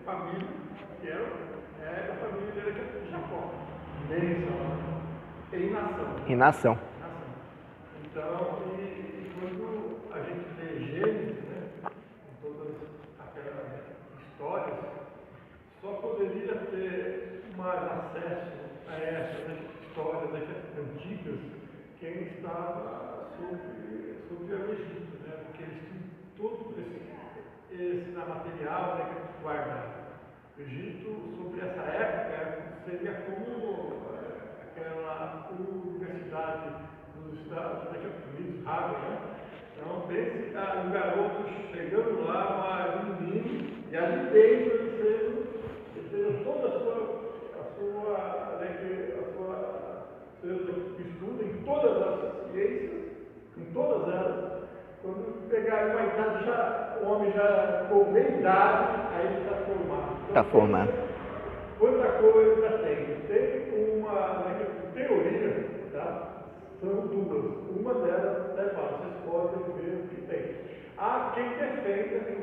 família, que era a família de Jacó, em nação. Então, quando a gente lê Gênesis, com todas aquelas histórias, só poderia ter mais acesso a essas histórias antigas quem estava sobre o Egito, porque eles tinham todo esse material guardado. O Egito, sobre essa época, seria como aquela universidade dos Estados Unidos, Harvard, Então, pense um garoto chegando lá, um menino, e ali dentro ele teve toda a sua seu estudo em todas as ciências, em todas elas, homem já com meia idade, aí ele está formado. Está formado. Quanta coisa já tem? Tem uma teoria, tá? São duas. Uma delas é fácil, vocês podem ver o que tem. Há quem defenda que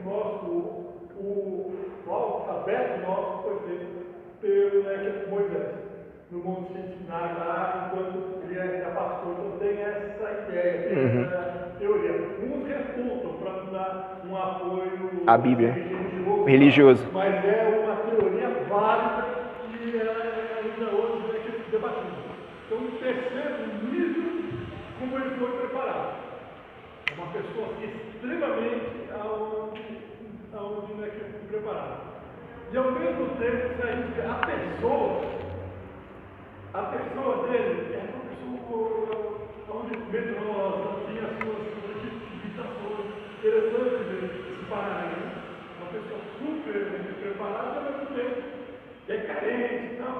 o alfabeto nosso foi feito pelo Moisés. No Monte Sinai lá, enquanto ele era pastor, então tem essa ideia, tem essa teoria. Uns refutam para dar um apoio à Bíblia religioso. Mas é uma teoria válida que ainda hoje é que se debatida. Então, o terceiro nível, como ele foi preparado. É uma pessoa extremamente aonde é que foi preparado. E ao mesmo tempo, se a gente vê a pessoa dele é uma pessoa onde medrosa, tinha as suas limitações, interessantes esse paralelo. Uma pessoa super preparada, ao mesmo tempo é carente e tal.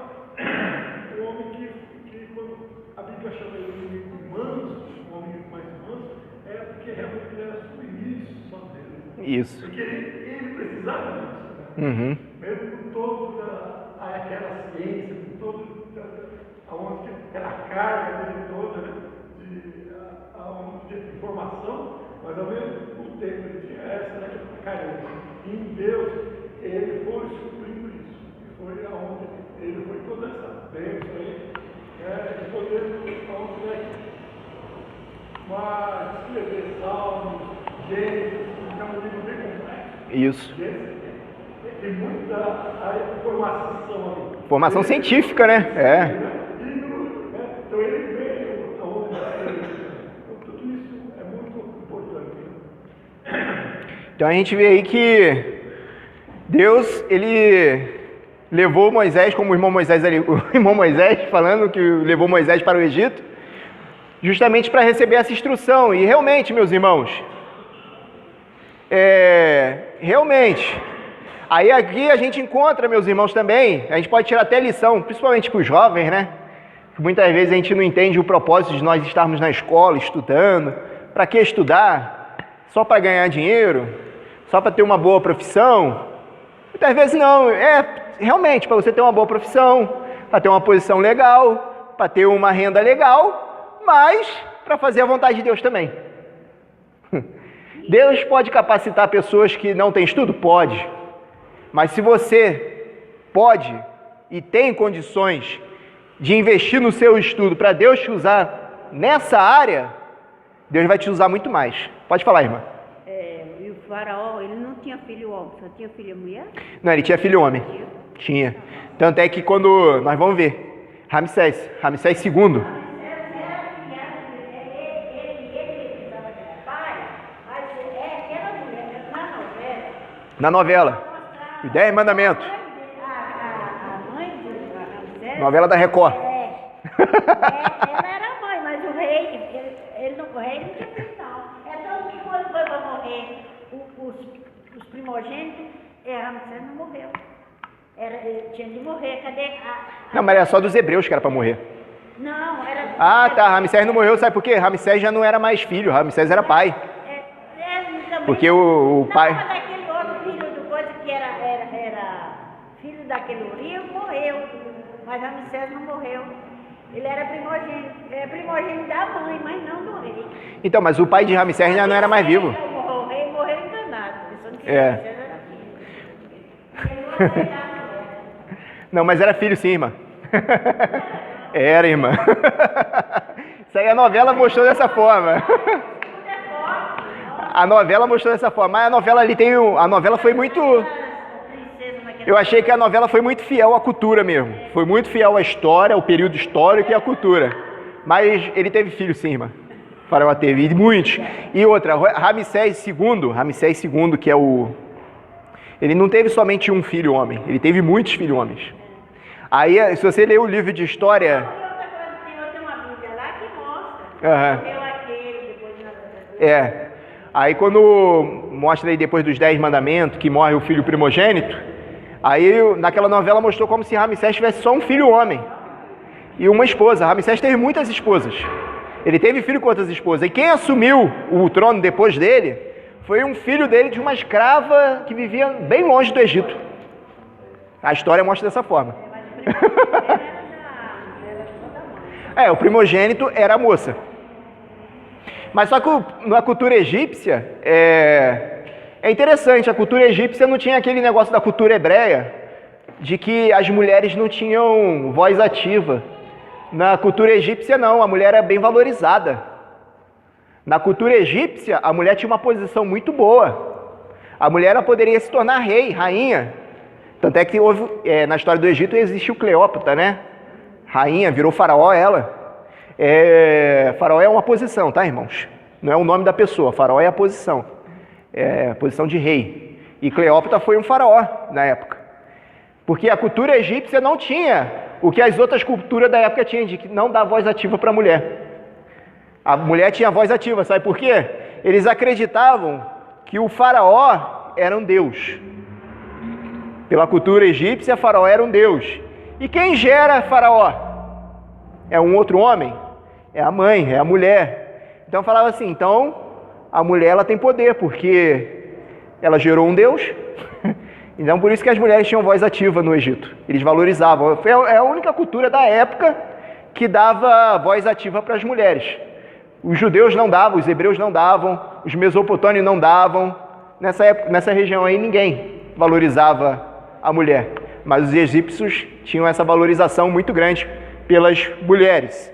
Um homem que quando a Bíblia chama ele de manso, um homem mais manso, é porque realmente ele era submisso a Deus. Isso. Porque ele precisava disso. Uhum. Mesmo com toda aquela ciência, com todo aquela carga dele toda, né, de informação, mas ao mesmo tempo ele tinha essa carência. E em Deus, ele foi suprindo isso. E foi aonde ele foi toda essa bênção aí, de poder escrever salmos, Gênesis, que é um livro bem complexo. Isso. Tem muita informação ali. Formação científica, né? É. Então ele veio aonde tudo isso é muito importante. Então a gente vê aí que Deus, ele levou Moisés, como o irmão Moisés ali, o irmão Moisés falando que levou Moisés para o Egito, justamente para receber essa instrução. E realmente, meus irmãos, realmente, aí aqui a gente encontra, meus irmãos, também, a gente pode tirar até lição, principalmente com os jovens, né? Muitas vezes a gente não entende o propósito de nós estarmos na escola, estudando. Para que estudar? Só para ganhar dinheiro? Só para ter uma boa profissão? Muitas vezes não. Realmente para você ter uma boa profissão, para ter uma posição legal, para ter uma renda legal, mas para fazer a vontade de Deus também. Deus pode capacitar pessoas que não têm estudo? Pode. Mas se você pode e tem condições de investir no seu estudo para Deus te usar nessa área, Deus vai te usar muito mais. Pode falar, irmã. E o faraó, ele não tinha filho homem, só tinha filha mulher? Não, ele tinha filho homem. Tinha. Tanto é que quando nós vamos ver, Ramsés II. Na novela, os 10 Mandamentos. A mãe do Ramsés... Novela da Record. Ela era a mãe, mas o rei, o rei não tinha filho, não. Então, que quando foi para morrer os primogênitos, Ramsés não morreu. Ele tinha de morrer, cadê Não, mas era só dos hebreus que era para morrer. Não, era... Ah, tá, Ramsés não morreu, sabe por quê? Ramsés já não era mais filho, Ramsés era pai. Porque o pai... Não, mas aquele outro filho do coisa que era filho daquele Urias morreu, mas Ramsés não morreu. Ele era primogênito da mãe, mas não do rei. Então, mas o pai de Ramsés já não era mais vivo. O rei morreu enganado. Não, mas era filho sim, irmã. Era, irmã. Isso aí a novela mostrou dessa forma. A novela mostrou dessa forma. Mas a novela ali tem... A novela foi muito... Eu achei que a novela foi muito fiel à cultura mesmo. Foi muito fiel à história, ao período histórico e à cultura. Mas ele teve filho sim, irmã. O faraó teve, e muitos. E outra, Ramsés II, que é o... Ele não teve somente um filho homem, ele teve muitos filhos homens. Aí, se você ler o livro de história... Tem uma Bíblia lá que mostra. Aí quando mostra aí depois dos 10 mandamentos, que morre o filho primogênito, aí naquela novela mostrou como se Ramsés tivesse só um filho homem e uma esposa. Ramsés teve muitas esposas. Ele teve filho com outras esposas. E quem assumiu o trono depois dele foi um filho dele de uma escrava que vivia bem longe do Egito. A história mostra dessa forma. O primogênito era a moça. Mas só que na cultura egípcia, é interessante, a cultura egípcia não tinha aquele negócio da cultura hebreia, de que as mulheres não tinham voz ativa. Na cultura egípcia não, a mulher era bem valorizada. Na cultura egípcia, a mulher tinha uma posição muito boa. A mulher ela poderia se tornar rei, rainha. Tanto é que houve, na história do Egito existiu Cleópatra, né? Rainha, virou faraó ela. Faraó é uma posição, tá, irmãos? Não é o nome da pessoa, faraó é a posição. É a posição de rei. E Cleópatra foi um faraó na época. Porque a cultura egípcia não tinha o que as outras culturas da época tinham, de não dar voz ativa para a mulher. A mulher tinha voz ativa, sabe por quê? Eles acreditavam que o faraó era um deus. Pela cultura egípcia, faraó era um deus. E quem gera faraó? É um outro homem? É a mãe, é a mulher. Então falava assim, então a mulher ela tem poder, porque ela gerou um deus. Então por isso que as mulheres tinham voz ativa no Egito. Eles valorizavam. É a única cultura da época que dava voz ativa para as mulheres. Os judeus não davam, os hebreus não davam, os mesopotâmios não davam. Nessa época, nessa região aí ninguém valorizava a mulher. Mas os egípcios tinham essa valorização muito grande pelas mulheres.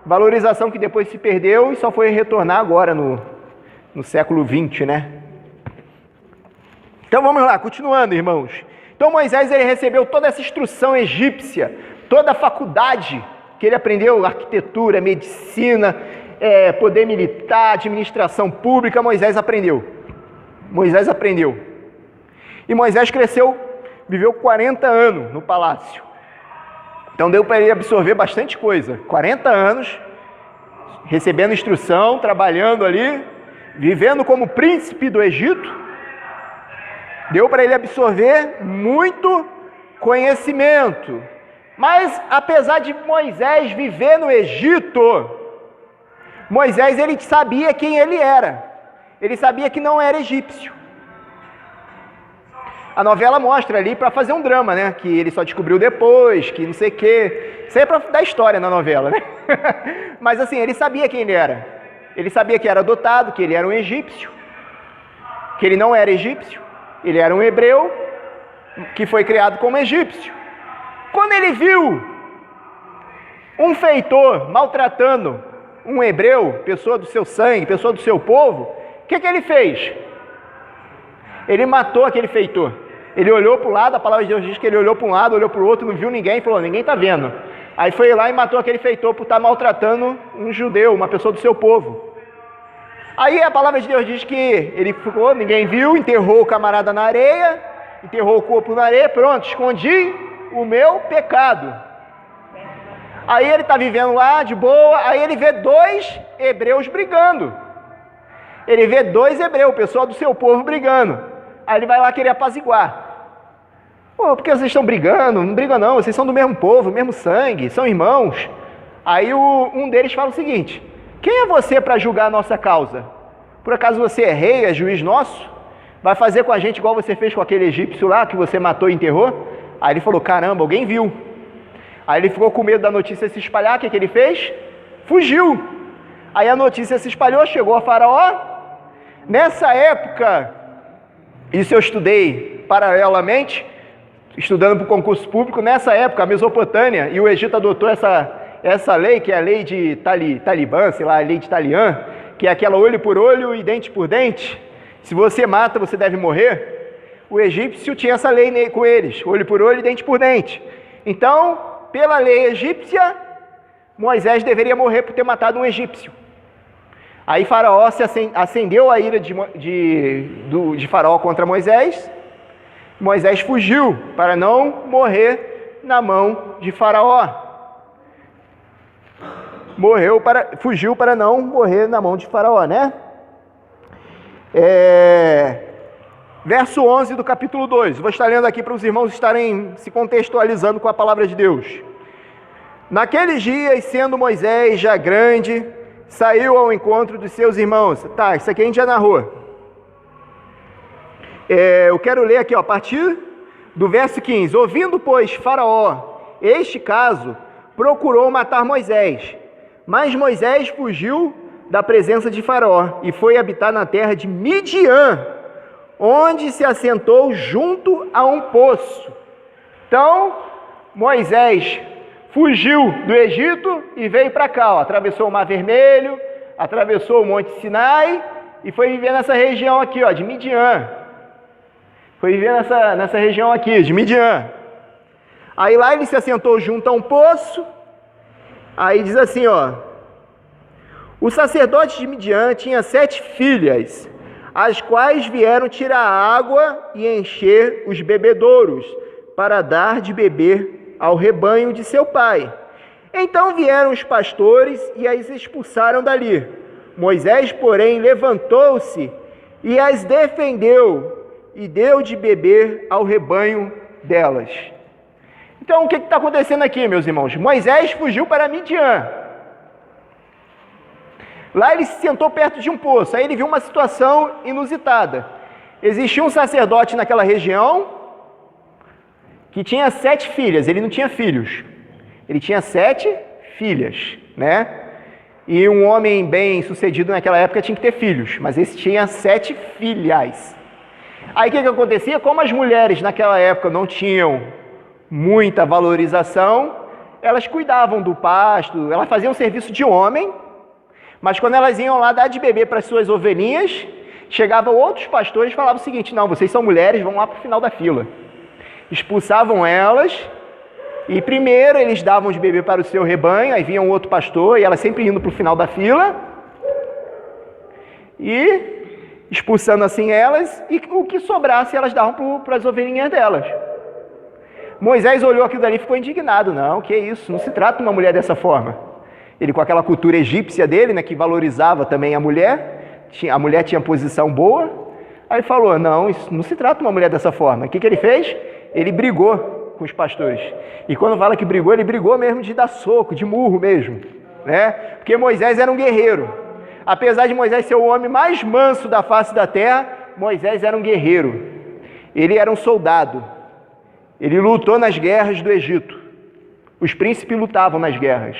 Valorização que depois se perdeu e só foi retornar agora no século XX, né? Então vamos lá, continuando, irmãos. Então Moisés ele recebeu toda essa instrução egípcia, toda a faculdade que ele aprendeu, arquitetura, medicina, poder militar, administração pública, Moisés aprendeu. Moisés aprendeu. E Moisés cresceu, viveu 40 anos no palácio. Então deu para ele absorver bastante coisa. 40 anos, recebendo instrução, trabalhando ali, vivendo como príncipe do Egito. Deu para ele absorver muito conhecimento. Mas apesar de Moisés viver no Egito, Moisés ele sabia quem ele era. Ele sabia que não era egípcio. A novela mostra ali para fazer um drama, né? Que ele só descobriu depois, que não sei o quê. Isso aí é para dar história na novela, né? Mas assim, ele sabia quem ele era. Ele sabia que era adotado, que ele era um egípcio. Que ele não era egípcio. Ele era um hebreu que foi criado como egípcio. Quando ele viu um feitor maltratando um hebreu, pessoa do seu sangue, pessoa do seu povo, o que ele fez? Ele matou aquele feitor. Ele olhou para o lado, a palavra de Deus diz que ele olhou para um lado, olhou para o outro, não viu ninguém, falou, ninguém está vendo. Aí foi lá e matou aquele feitor por estar maltratando um judeu, uma pessoa do seu povo. Aí a palavra de Deus diz que ele ficou, ninguém viu, enterrou o camarada na areia, enterrou o corpo na areia, pronto, escondi o meu pecado. Aí ele está vivendo lá de boa, aí ele vê 2 hebreus brigando. Ele vê 2 hebreus, o pessoal do seu povo brigando. Aí ele vai lá querer apaziguar. Pô, por que vocês estão brigando? Não brigam não, vocês são do mesmo povo, mesmo sangue, são irmãos. Aí um deles fala o seguinte, quem é você para julgar a nossa causa? Por acaso você é rei, é juiz nosso? Vai fazer com a gente igual você fez com aquele egípcio lá, que você matou e enterrou? Aí ele falou, caramba, alguém viu. Aí ele ficou com medo da notícia se espalhar, o que ele fez? Fugiu. Aí a notícia se espalhou, chegou a Faraó. Nessa época, isso eu estudei paralelamente, estudando para o concurso público, nessa época a Mesopotâmia e o Egito adotou essa lei, que é a lei de Talibã, sei lá, a lei de Taliã, que é aquela olho por olho e dente por dente. Se você mata, você deve morrer. O egípcio tinha essa lei com eles, olho por olho e dente por dente. Então, pela lei egípcia, Moisés deveria morrer por ter matado um egípcio. Aí Faraó acendeu a ira de Faraó contra Moisés. Moisés fugiu para não morrer na mão de Faraó. Fugiu para não morrer na mão de Faraó, né? Verso 11 do capítulo 2. Vou estar lendo aqui para os irmãos estarem se contextualizando com a palavra de Deus. Naqueles dias, sendo Moisés já grande, saiu ao encontro dos seus irmãos. Tá, isso aqui a gente já narrou. Eu quero ler aqui, ó, a partir do verso 15. Ouvindo, pois, Faraó este caso, procurou matar Moisés. Mas Moisés fugiu da presença de Faraó e foi habitar na terra de Midian, onde se assentou junto a um poço. Então, Moisés fugiu do Egito e veio para cá, ó, atravessou o Mar Vermelho, atravessou o Monte Sinai e foi viver nessa região aqui, ó, de Midian. Foi viver nessa região aqui, de Midian. Aí lá ele se assentou junto a um poço. Aí diz assim, ó: o sacerdote de Midian tinha 7 filhas, as quais vieram tirar água e encher os bebedouros, para dar de beber ao rebanho de seu pai. Então vieram os pastores e as expulsaram dali. Moisés, porém, levantou-se e as defendeu e deu de beber ao rebanho delas. Então, o que está acontecendo aqui, meus irmãos? Moisés fugiu para Midian. Lá ele se sentou perto de um poço. Aí ele viu uma situação inusitada. Existia um sacerdote naquela região que tinha 7 filhas. Ele não tinha filhos. Ele tinha 7 filhas, né? E um homem bem sucedido naquela época tinha que ter filhos. Mas esse tinha 7 filhas. Aí o que acontecia? Como as mulheres naquela época não tinham muita valorização, elas cuidavam do pasto, elas faziam serviço de homem, mas quando elas iam lá dar de beber para as suas ovelhinhas, chegavam outros pastores e falavam o seguinte: não, vocês são mulheres, vão lá para o final da fila. Expulsavam elas e primeiro eles davam de beber para o seu rebanho, aí vinha um outro pastor e elas sempre indo para o final da fila e expulsando assim elas, e o que sobrasse elas davam para as ovelhinhas delas. Moisés olhou aquilo dali e ficou indignado. Não, que isso, não se trata de uma mulher dessa forma. Ele, com aquela cultura egípcia dele, né, que valorizava também a mulher tinha posição boa, aí falou: não, isso não se trata de uma mulher dessa forma. O que ele fez? Ele brigou com os pastores. E quando fala que brigou, ele brigou mesmo de dar soco, de murro mesmo, né? Porque Moisés era um guerreiro. Apesar de Moisés ser o homem mais manso da face da terra, Moisés era um guerreiro. Ele era um soldado. Ele lutou nas guerras do Egito. Os príncipes lutavam nas guerras.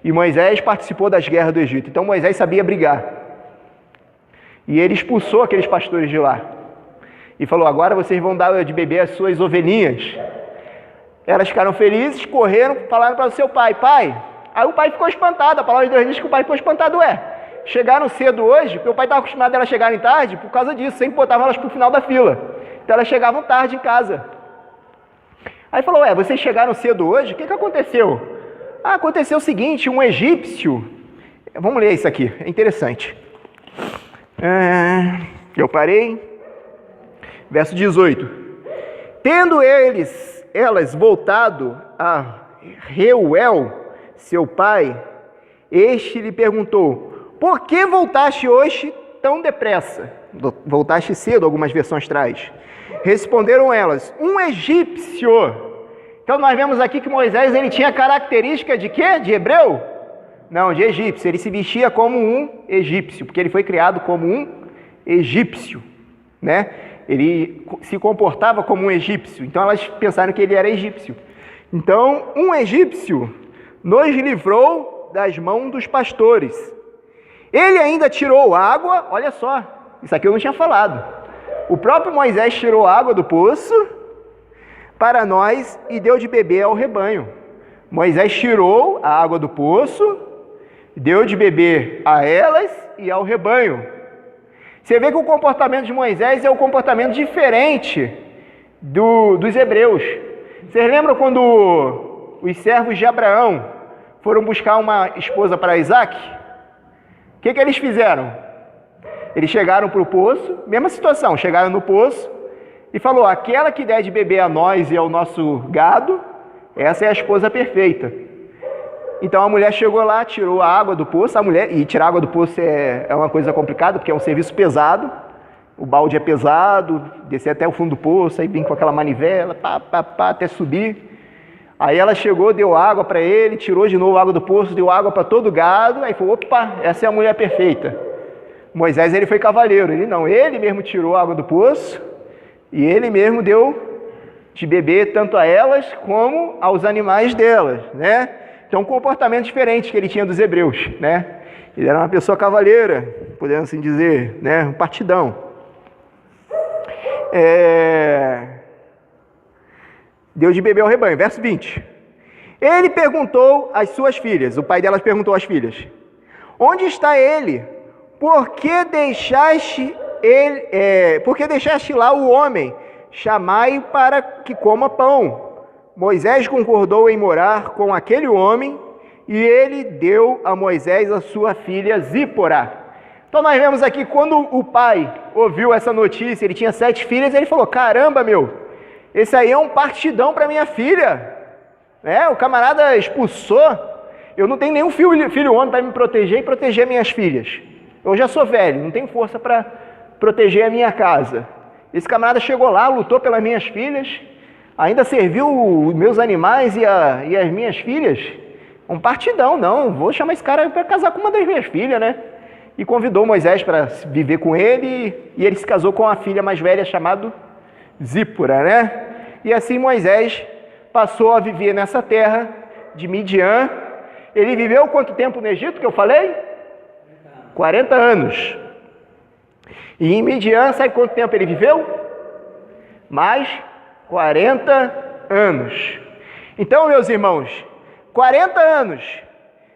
E Moisés participou das guerras do Egito. Então Moisés sabia brigar. E ele expulsou aqueles pastores de lá. E falou: agora vocês vão dar de beber às suas ovelhinhas. Elas ficaram felizes, correram, falaram para o seu pai: pai. Aí o pai ficou espantado. A palavra de Deus diz que o pai ficou espantado. Chegaram cedo hoje, porque o pai estava acostumado a elas chegarem tarde por causa disso. Sempre botavam elas para o final da fila. Então elas chegavam tarde em casa. Aí falou: vocês chegaram cedo hoje? O que aconteceu? Aconteceu o seguinte: um egípcio... Vamos ler isso aqui, é interessante. Eu parei. Verso 18. Tendo elas voltado a Reuel, seu pai, este lhe perguntou: por que voltaste hoje tão depressa? Voltaste cedo, algumas versões traz. Responderam elas: um egípcio. Então nós vemos aqui que Moisés ele tinha característica de quê? De hebreu? Não, de egípcio. Ele se vestia como um egípcio, porque ele foi criado como um egípcio, né? Ele se comportava como um egípcio. Então elas pensaram que ele era egípcio. Então, um egípcio nos livrou das mãos dos pastores. Ele ainda tirou água, olha só, isso aqui eu não tinha falado. O próprio Moisés tirou água do poço para nós e deu de beber ao rebanho. Moisés tirou a água do poço, deu de beber a elas e ao rebanho. Você vê que o comportamento de Moisés é um comportamento diferente dos hebreus. Vocês lembram quando os servos de Abraão foram buscar uma esposa para Isaac? O que eles fizeram? Eles chegaram para o poço, mesma situação, chegaram no poço e falou: aquela que der de beber a nós e ao nosso gado, essa é a esposa perfeita. Então a mulher chegou lá, tirou a água do poço, e tirar água do poço é uma coisa complicada, porque é um serviço pesado, o balde é pesado, descer até o fundo do poço, aí vem com aquela manivela, até subir. Aí ela chegou, deu água para ele, tirou de novo a água do poço, deu água para todo o gado, aí falou: opa, essa é a mulher perfeita. Moisés ele foi cavaleiro, ele mesmo tirou a água do poço, E ele mesmo deu de beber tanto a elas como aos animais delas, né? Então, um comportamento diferente que ele tinha dos hebreus, né? Ele era uma pessoa cavalheira, podemos assim dizer, né? Um partidão. Deu de beber ao rebanho. Verso 20. Ele perguntou às suas filhas, o pai delas perguntou às filhas: onde está ele? Por que deixaste lá o homem? Chamai para que coma pão. Moisés concordou em morar com aquele homem, e ele deu a Moisés a sua filha Zípora. Então nós vemos aqui, quando o pai ouviu essa notícia, ele tinha 7 filhas, ele falou: caramba, esse aí é um partidão para minha filha, né? O camarada expulsou, eu não tenho nenhum filho homem para me proteger e proteger minhas filhas. Eu já sou velho, não tenho força para proteger a minha casa. Esse camarada chegou lá, lutou pelas minhas filhas, ainda serviu os meus animais e as minhas filhas. Um partidão, não, vou chamar esse cara para casar com uma das minhas filhas, né? E convidou Moisés para viver com ele, e ele se casou com a filha mais velha chamada Zípora, né? E assim Moisés passou a viver nessa terra de Midian. Ele viveu quanto tempo no Egito, que eu falei? 40 anos. E em Midian, sabe quanto tempo ele viveu? Mais 40 anos. Então, meus irmãos, 40 anos,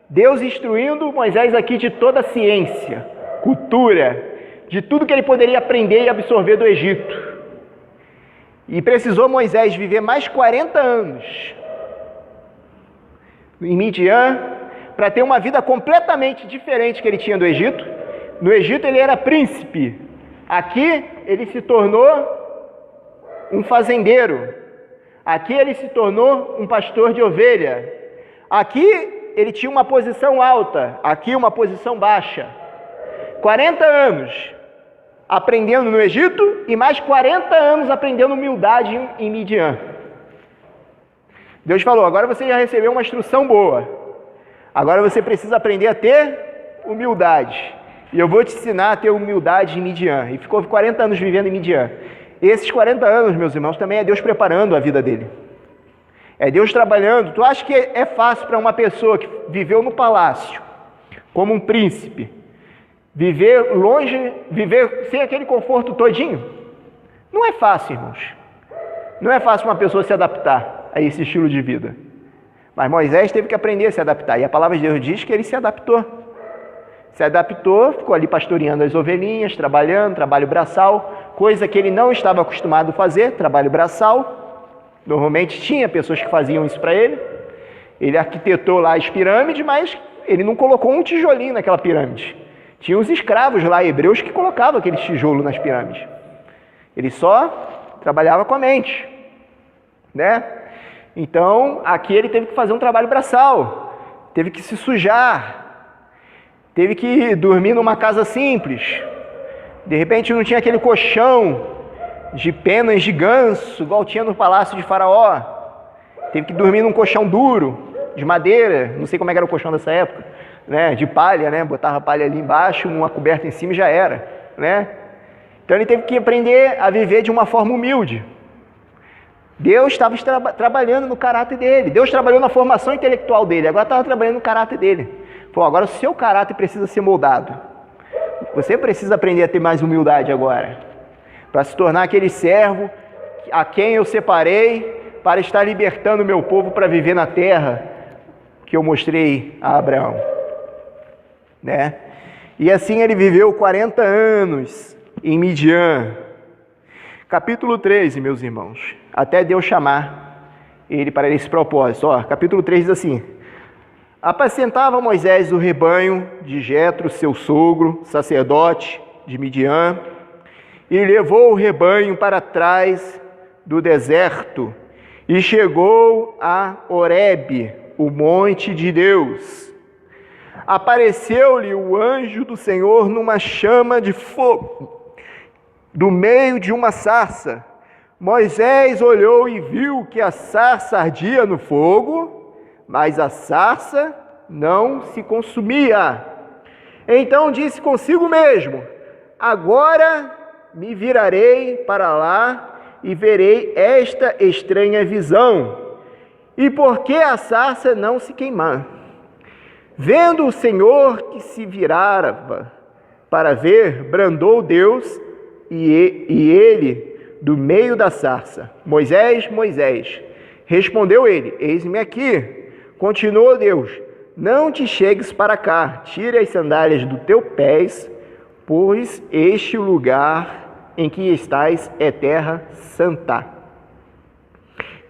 Deus instruindo Moisés aqui de toda a ciência, cultura, de tudo que ele poderia aprender e absorver do Egito. E precisou Moisés viver mais 40 anos em Midian para ter uma vida completamente diferente que ele tinha do Egito. No Egito ele era príncipe. Aqui ele se tornou um fazendeiro. Aqui ele se tornou um pastor de ovelha. Aqui ele tinha uma posição alta, aqui uma posição baixa. 40 anos aprendendo no Egito e mais 40 anos aprendendo humildade em Midian. Deus falou: agora você já recebeu uma instrução boa. Agora você precisa aprender a ter humildade. E eu vou te ensinar a ter humildade em Midian. E ficou 40 anos vivendo em Midian. Esses 40 anos, meus irmãos, também é Deus preparando a vida dele. É Deus trabalhando. Tu acha que é fácil para uma pessoa que viveu no palácio, como um príncipe, viver longe, viver sem aquele conforto todinho? Não é fácil, irmãos. Não é fácil uma pessoa se adaptar a esse estilo de vida. Mas Moisés teve que aprender a se adaptar. E a palavra de Deus diz que ele se adaptou. Se adaptou, ficou ali pastoreando as ovelhinhas, trabalhando, trabalho braçal, coisa que ele não estava acostumado a fazer, trabalho braçal. Normalmente tinha pessoas que faziam isso para ele. Ele arquitetou lá as pirâmides, mas ele não colocou um tijolinho naquela pirâmide. Tinha os escravos lá, hebreus, que colocavam aquele tijolo nas pirâmides. Ele só trabalhava com a mente, né? Então, aqui ele teve que fazer um trabalho braçal, teve que se sujar, teve que dormir numa casa simples. De repente não tinha aquele colchão de penas de ganso, igual tinha no palácio de Faraó. Teve que dormir num colchão duro, de madeira, não sei como é que era o colchão dessa época, né? De palha, né? Botava palha ali embaixo, uma coberta em cima e já era, né? Então ele teve que aprender a viver de uma forma humilde. Deus estava trabalhando no caráter dele. Deus trabalhou na formação intelectual dele, agora estava trabalhando no caráter dele. Falou: agora o seu caráter precisa ser moldado. Você precisa aprender a ter mais humildade agora, para se tornar aquele servo a quem eu separei para estar libertando o meu povo para viver na terra que eu mostrei a Abraão, né? E assim ele viveu 40 anos em Midian. Capítulo 13, meus irmãos, até Deus chamar ele para esse propósito. Capítulo 3 diz assim: apacentava Moisés o rebanho de Jetro, seu sogro, sacerdote de Midian, e levou o rebanho para trás do deserto, e chegou a Horebe, o monte de Deus. Apareceu-lhe o anjo do Senhor numa chama de fogo, do meio de uma sarça. Moisés olhou e viu que a sarça ardia no fogo, mas a sarça não se consumia. Então disse consigo mesmo: agora me virarei para lá e verei esta estranha visão. E por que a sarça não se queimar? Vendo o Senhor que se virava para ver, brandou Deus e ele do meio da sarça: Moisés, Moisés. Respondeu ele: Eis-me aqui. Continuou Deus: Não te chegues para cá, tire as sandálias do teu pés, pois este lugar em que estás é terra santa.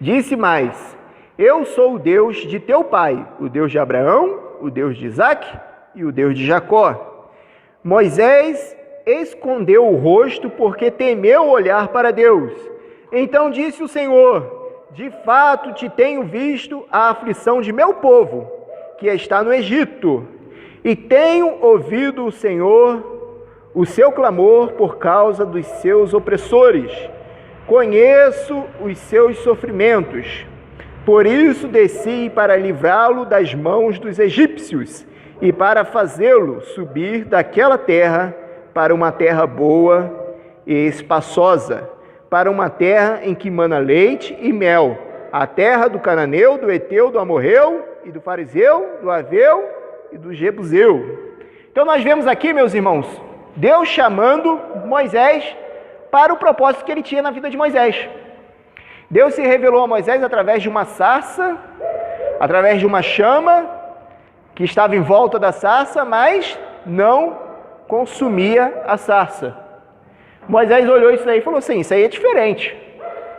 Disse mais: Eu sou o Deus de teu pai, o Deus de Abraão, o Deus de Isaque e o Deus de Jacó. Moisés escondeu o rosto porque temeu olhar para Deus. Então disse o Senhor: De fato te tenho visto a aflição de meu povo, que está no Egito, e tenho ouvido o Senhor, o seu clamor por causa dos seus opressores. Conheço os seus sofrimentos. Por isso desci para livrá-lo das mãos dos egípcios e para fazê-lo subir daquela terra para uma terra boa e espaçosa, para uma terra em que mana leite e mel, a terra do cananeu, do Eteu, do Amorreu e do Fariseu, do Aveu e do Jebuseu. Então nós vemos aqui, meus irmãos, Deus chamando Moisés para o propósito que ele tinha na vida de Moisés. Deus se revelou a Moisés através de uma sarça, através de uma chama que estava em volta da sarça, mas não consumia a sarça. Moisés olhou isso daí e falou assim: isso aí é diferente.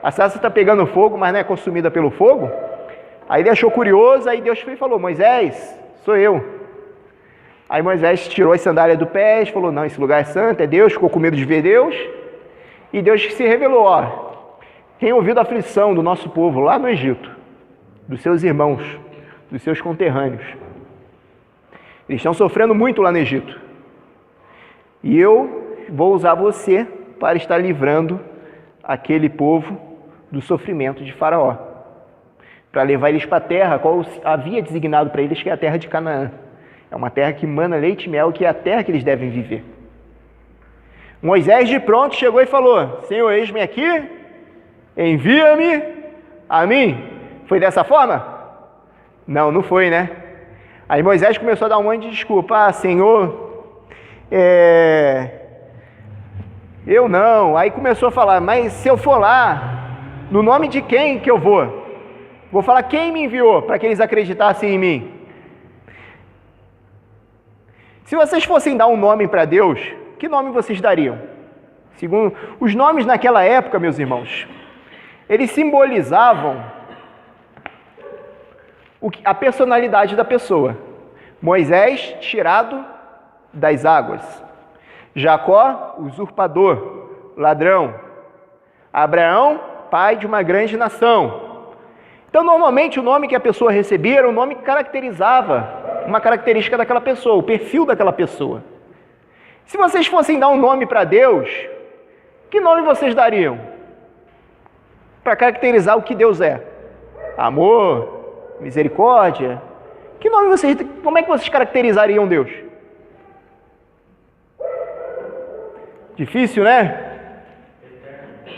A sarça está pegando fogo, mas não é consumida pelo fogo. Aí ele achou curioso, aí Deus falou: Moisés, sou eu. Aí Moisés tirou as sandálias do pé, falou: não, esse lugar é santo, é Deus, ficou com medo de ver Deus. E Deus se revelou: ó, tem ouvido a aflição do nosso povo lá no Egito, dos seus irmãos, dos seus conterrâneos. Eles estão sofrendo muito lá no Egito. E eu vou usar você para estar livrando aquele povo do sofrimento de Faraó, para levar eles para a terra, qual havia designado para eles, que é a terra de Canaã. É uma terra que mana leite e mel, que é a terra que eles devem viver. Moisés de pronto chegou e falou: Senhor, eis-me aqui, envia-me a mim. Foi dessa forma? Não, não foi, né? Aí Moisés começou a dar um monte de desculpa. Senhor, eu não. Aí começou a falar: mas se eu for lá, no nome de quem que eu vou? Vou falar quem me enviou para que eles acreditassem em mim. Se vocês fossem dar um nome para Deus, que nome vocês dariam? Segundo os nomes naquela época, meus irmãos, eles simbolizavam a personalidade da pessoa. Moisés, tirado das águas. Jacó, usurpador, ladrão. Abraão, pai de uma grande nação. Então, normalmente, o nome que a pessoa recebia era um nome que caracterizava uma característica daquela pessoa, o perfil daquela pessoa. Se vocês fossem dar um nome para Deus, que nome vocês dariam? Para caracterizar o que Deus é. Amor, misericórdia. Que nome vocês, como é que vocês caracterizariam Deus? Difícil, né?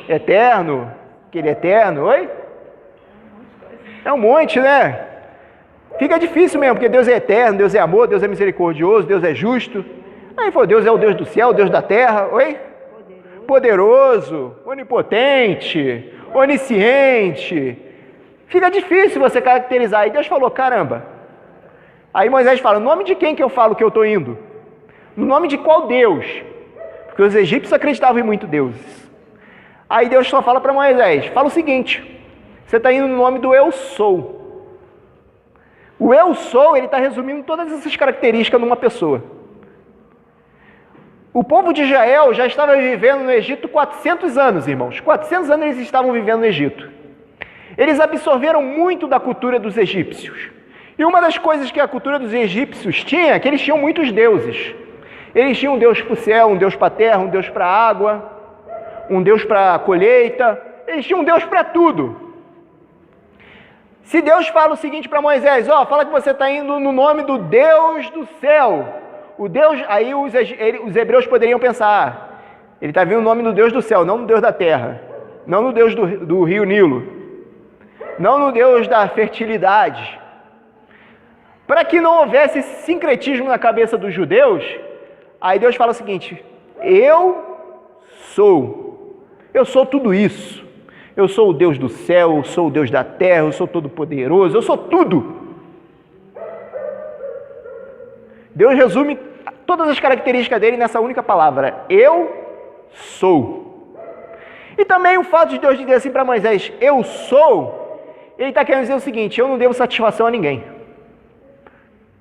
Eterno. Que ele é eterno, oi? É um monte, né? Fica difícil mesmo, porque Deus é eterno, Deus é amor, Deus é misericordioso, Deus é justo. Aí falou: Deus é o Deus do céu, o Deus da terra, oi? Poderoso, onipotente, onisciente. Fica difícil você caracterizar. E Deus falou: caramba. Aí Moisés fala: no nome de quem que eu falo que eu estou indo? No nome de qual Deus? Porque os egípcios acreditavam em muitos deuses. Aí Deus só fala para Moisés: fala o seguinte, você está indo no nome do Eu Sou. O Eu Sou, ele está resumindo todas essas características numa pessoa. O povo de Israel já estava vivendo no Egito 400 anos, irmãos. 400 anos eles estavam vivendo no Egito. Eles absorveram muito da cultura dos egípcios. E uma das coisas que a cultura dos egípcios tinha, é que eles tinham muitos deuses. Eles tinham um Deus para o céu, um Deus para a terra, um Deus para a água, um Deus para a colheita. Eles tinham um Deus para tudo. Se Deus fala o seguinte para Moisés: ó, fala que você está indo no nome do Deus do céu. O Deus, aí os hebreus poderiam pensar: ele está vindo no nome do Deus do céu, não do Deus da terra. não no Deus do rio Nilo, não no Deus da fertilidade. Para que não houvesse esse sincretismo na cabeça dos judeus, aí Deus fala o seguinte: eu sou tudo isso. Eu sou o Deus do céu, eu sou o Deus da terra, eu sou todo poderoso, eu sou tudo. Deus resume todas as características dele nessa única palavra: eu sou. E também o fato de Deus dizer assim para Moisés: eu sou, ele está querendo dizer o seguinte: eu não devo satisfação a ninguém.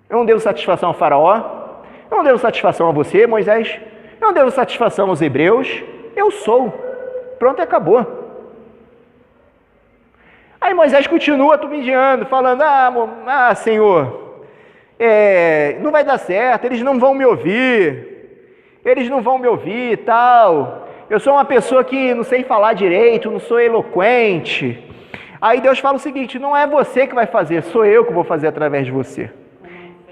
Eu não devo satisfação ao faraó, eu não devo satisfação a você, Moisés, eu não devo satisfação aos hebreus, eu sou. Pronto, e acabou. Aí Moisés continua tubidiando, falando: Senhor, não vai dar certo, eles não vão me ouvir e tal. Eu sou uma pessoa que não sei falar direito, não sou eloquente. Aí Deus fala o seguinte: não é você que vai fazer, sou eu que vou fazer através de você.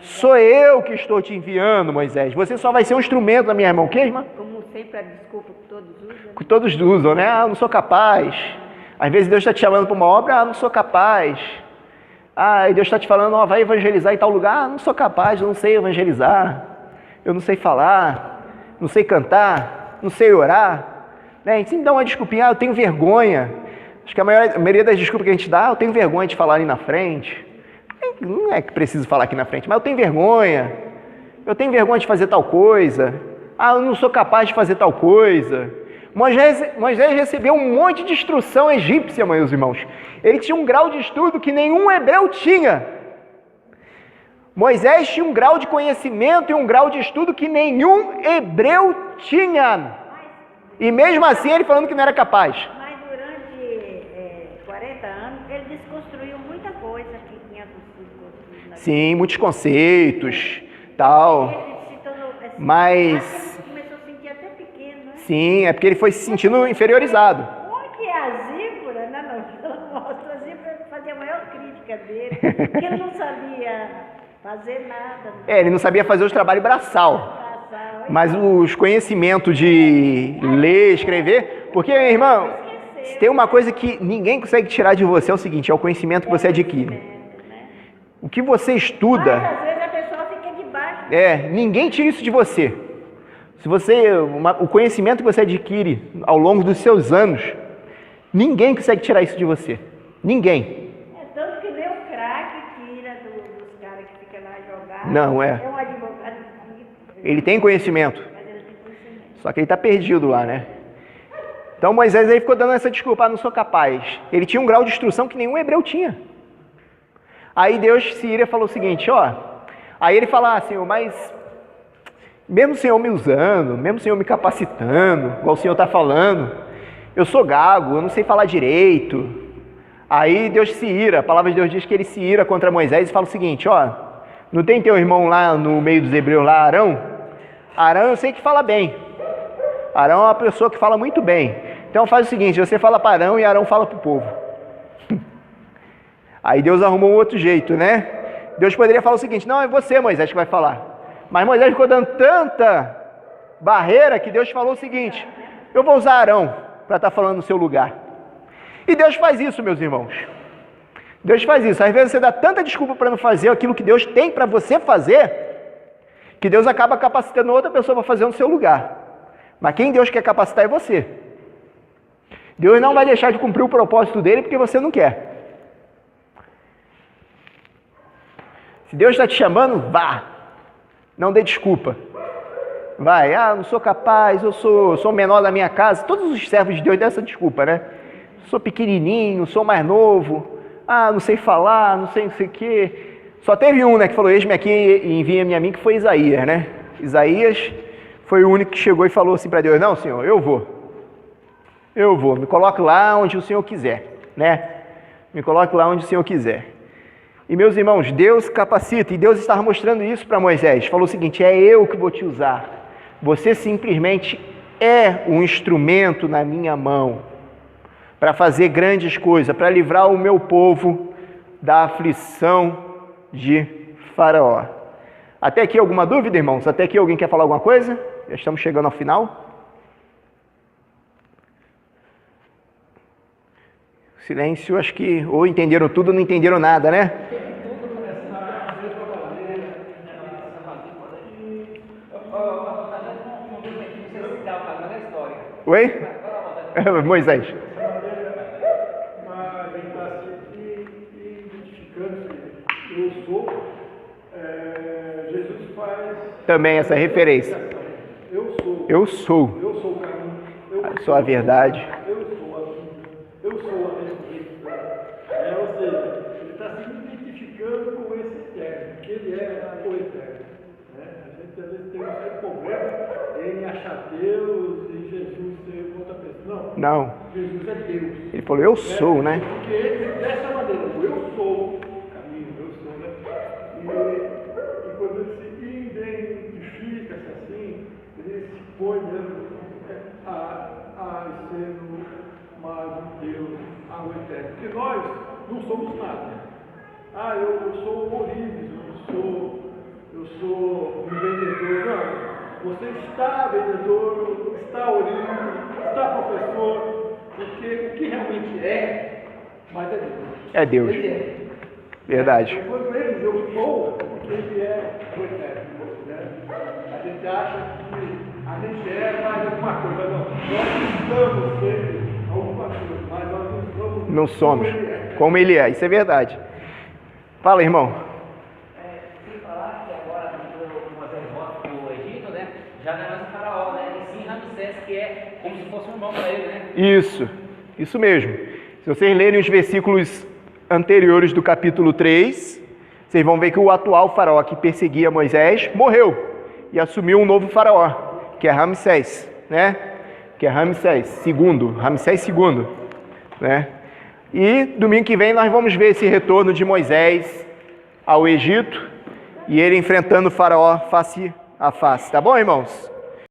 Sou eu que estou te enviando, Moisés. Você só vai ser um instrumento na minha mão. O que, irmã? Como sempre, a desculpa que todos usam. Que todos usam, né? Eu não sou capaz. Às vezes Deus está te chamando para uma obra: não sou capaz. E Deus está te falando: vai evangelizar em tal lugar: não sou capaz, eu não sei evangelizar. Eu não sei falar, não sei cantar, não sei orar. Né? A gente sempre dá uma desculpinha: eu tenho vergonha. Acho que a maioria das desculpas que a gente dá: eu tenho vergonha de falar ali na frente. Não é que preciso falar aqui na frente, mas eu tenho vergonha de fazer tal coisa, eu não sou capaz de fazer tal coisa. Moisés recebeu um monte de instrução egípcia, meus irmãos. Ele tinha um grau de estudo que nenhum hebreu tinha. Moisés tinha um grau de conhecimento e um grau de estudo que nenhum hebreu tinha. E mesmo assim ele falando que não era capaz. Mas durante 40 anos ele desconstruiu muita coisa que tinha sido construída. Sim, muitos conceitos, tal. Ele se tornou, Mas... começou a sentir até pequeno, né? Sim, é porque ele foi se sentindo inferiorizado. Porque a Zípora, né, a Zípora fazia a maior crítica dele, que ele não sabia fazer nada. Ele não sabia fazer os trabalhos braçal. Mas os conhecimentos de ler, escrever... Porque, irmão, se tem uma coisa que ninguém consegue tirar de você, é o seguinte: é o conhecimento que você adquire. O que você estuda... Mas às vezes a pessoa fica debaixo. Ninguém tira isso de você. O conhecimento que você adquire ao longo dos seus anos, ninguém consegue tirar isso de você. Ninguém. É tanto que nem o craque tira dos caras que ficam lá jogar. Não, é. É um advogado. Ele tem conhecimento. Mas ele tem conhecimento. Só que ele está perdido lá, né? Então Moisés aí ficou dando essa desculpa: não sou capaz. Ele tinha um grau de instrução que nenhum hebreu tinha. Aí Deus se ira e falou o seguinte: aí ele fala: Senhor, mas mesmo o Senhor me usando, mesmo o Senhor me capacitando, igual o Senhor está falando, eu sou gago, eu não sei falar direito. Aí Deus se ira, a palavra de Deus diz que ele se ira contra Moisés e fala o seguinte: não tem teu irmão lá no meio dos hebreus lá, Arão? Arão eu sei que fala bem. Arão é uma pessoa que fala muito bem. Então faz o seguinte: você fala para Arão e Arão fala para o povo. Aí Deus arrumou um outro jeito, né? Deus poderia falar o seguinte: não, é você, Moisés, que vai falar. Mas Moisés ficou dando tanta barreira que Deus falou o seguinte: eu vou usar Arão para estar falando no seu lugar. E Deus faz isso, meus irmãos. Deus faz isso. Às vezes você dá tanta desculpa para não fazer aquilo que Deus tem para você fazer, que Deus acaba capacitando outra pessoa para fazer no seu lugar. Mas quem Deus quer capacitar é você. Deus não vai deixar de cumprir o propósito dele porque você não quer. Se Deus está te chamando, vá. Não dê desculpa. Vai, não sou capaz, eu sou o menor da minha casa. Todos os servos de Deus dão essa desculpa, né? Sou pequenininho, sou mais novo. Não sei falar, não sei o quê. Só teve um, né, que falou: eis-me aqui e envia-me a mim, que foi Isaías, né? Isaías foi o único que chegou e falou assim para Deus: não, Senhor, eu vou. Me coloque lá onde o Senhor quiser, né? Me coloque lá onde o Senhor quiser. E meus irmãos, Deus capacita, e Deus estava mostrando isso para Moisés. Falou o seguinte: é eu que vou te usar. Você simplesmente é um instrumento na minha mão para fazer grandes coisas, para livrar o meu povo da aflição de Faraó. Até aqui alguma dúvida, irmãos? Até aqui alguém quer falar alguma coisa? Já estamos chegando ao final. Silêncio, acho que ou entenderam tudo ou não entenderam nada, né? Oi? Moisés. Mas a gente está se identificando que eu sou, Jesus faz Também essa referência. eu sou. Eu sou. Eu sou o caminho, eu Sou a verdade. eu sou a vida, eu sou a ressurreição. Ou seja, ele está se identificando com esse eterno, que ele é o eterno. Né? A gente às vezes tem um certo problema em achar Deus e Jesus ser outra pessoa. Não. Jesus é Deus. Ele falou, eu sou, né? Porque ele, dessa maneira, eu sou o caminho, eu sou, né? E quando ele se identifica-se assim, ele se põe mesmo a ser mais um Deus, ao eterno. Porque nós não somos nada. Eu sou o Orives, eu sou um vendedor. Não. Você está vendedor, está Orives, está professor, porque o que realmente é, mas é Deus. É Deus. Ele é. Verdade. Quando ele diz eu sou, porque ele é o eterno. Né? A gente acha que a gente é mais alguma coisa. Não, nós estamos sempre alguma coisa, mas nós não estamos. Não somos como ele é. como ele é. Isso é verdade. Fala, irmão. Sem falar que agora Moisés volta para o Egito, né? Já não é mais o faraó, né? E sim Ramsés, que é como se fosse um irmão para ele, né? Isso mesmo. Se vocês lerem os versículos anteriores do capítulo 3, vocês vão ver que o atual faraó que perseguia Moisés morreu e assumiu um novo faraó, que é Ramsés, né? Que é Ramsés II, né? E domingo que vem nós vamos ver esse retorno de Moisés ao Egito e ele enfrentando o faraó face a face, tá bom, irmãos?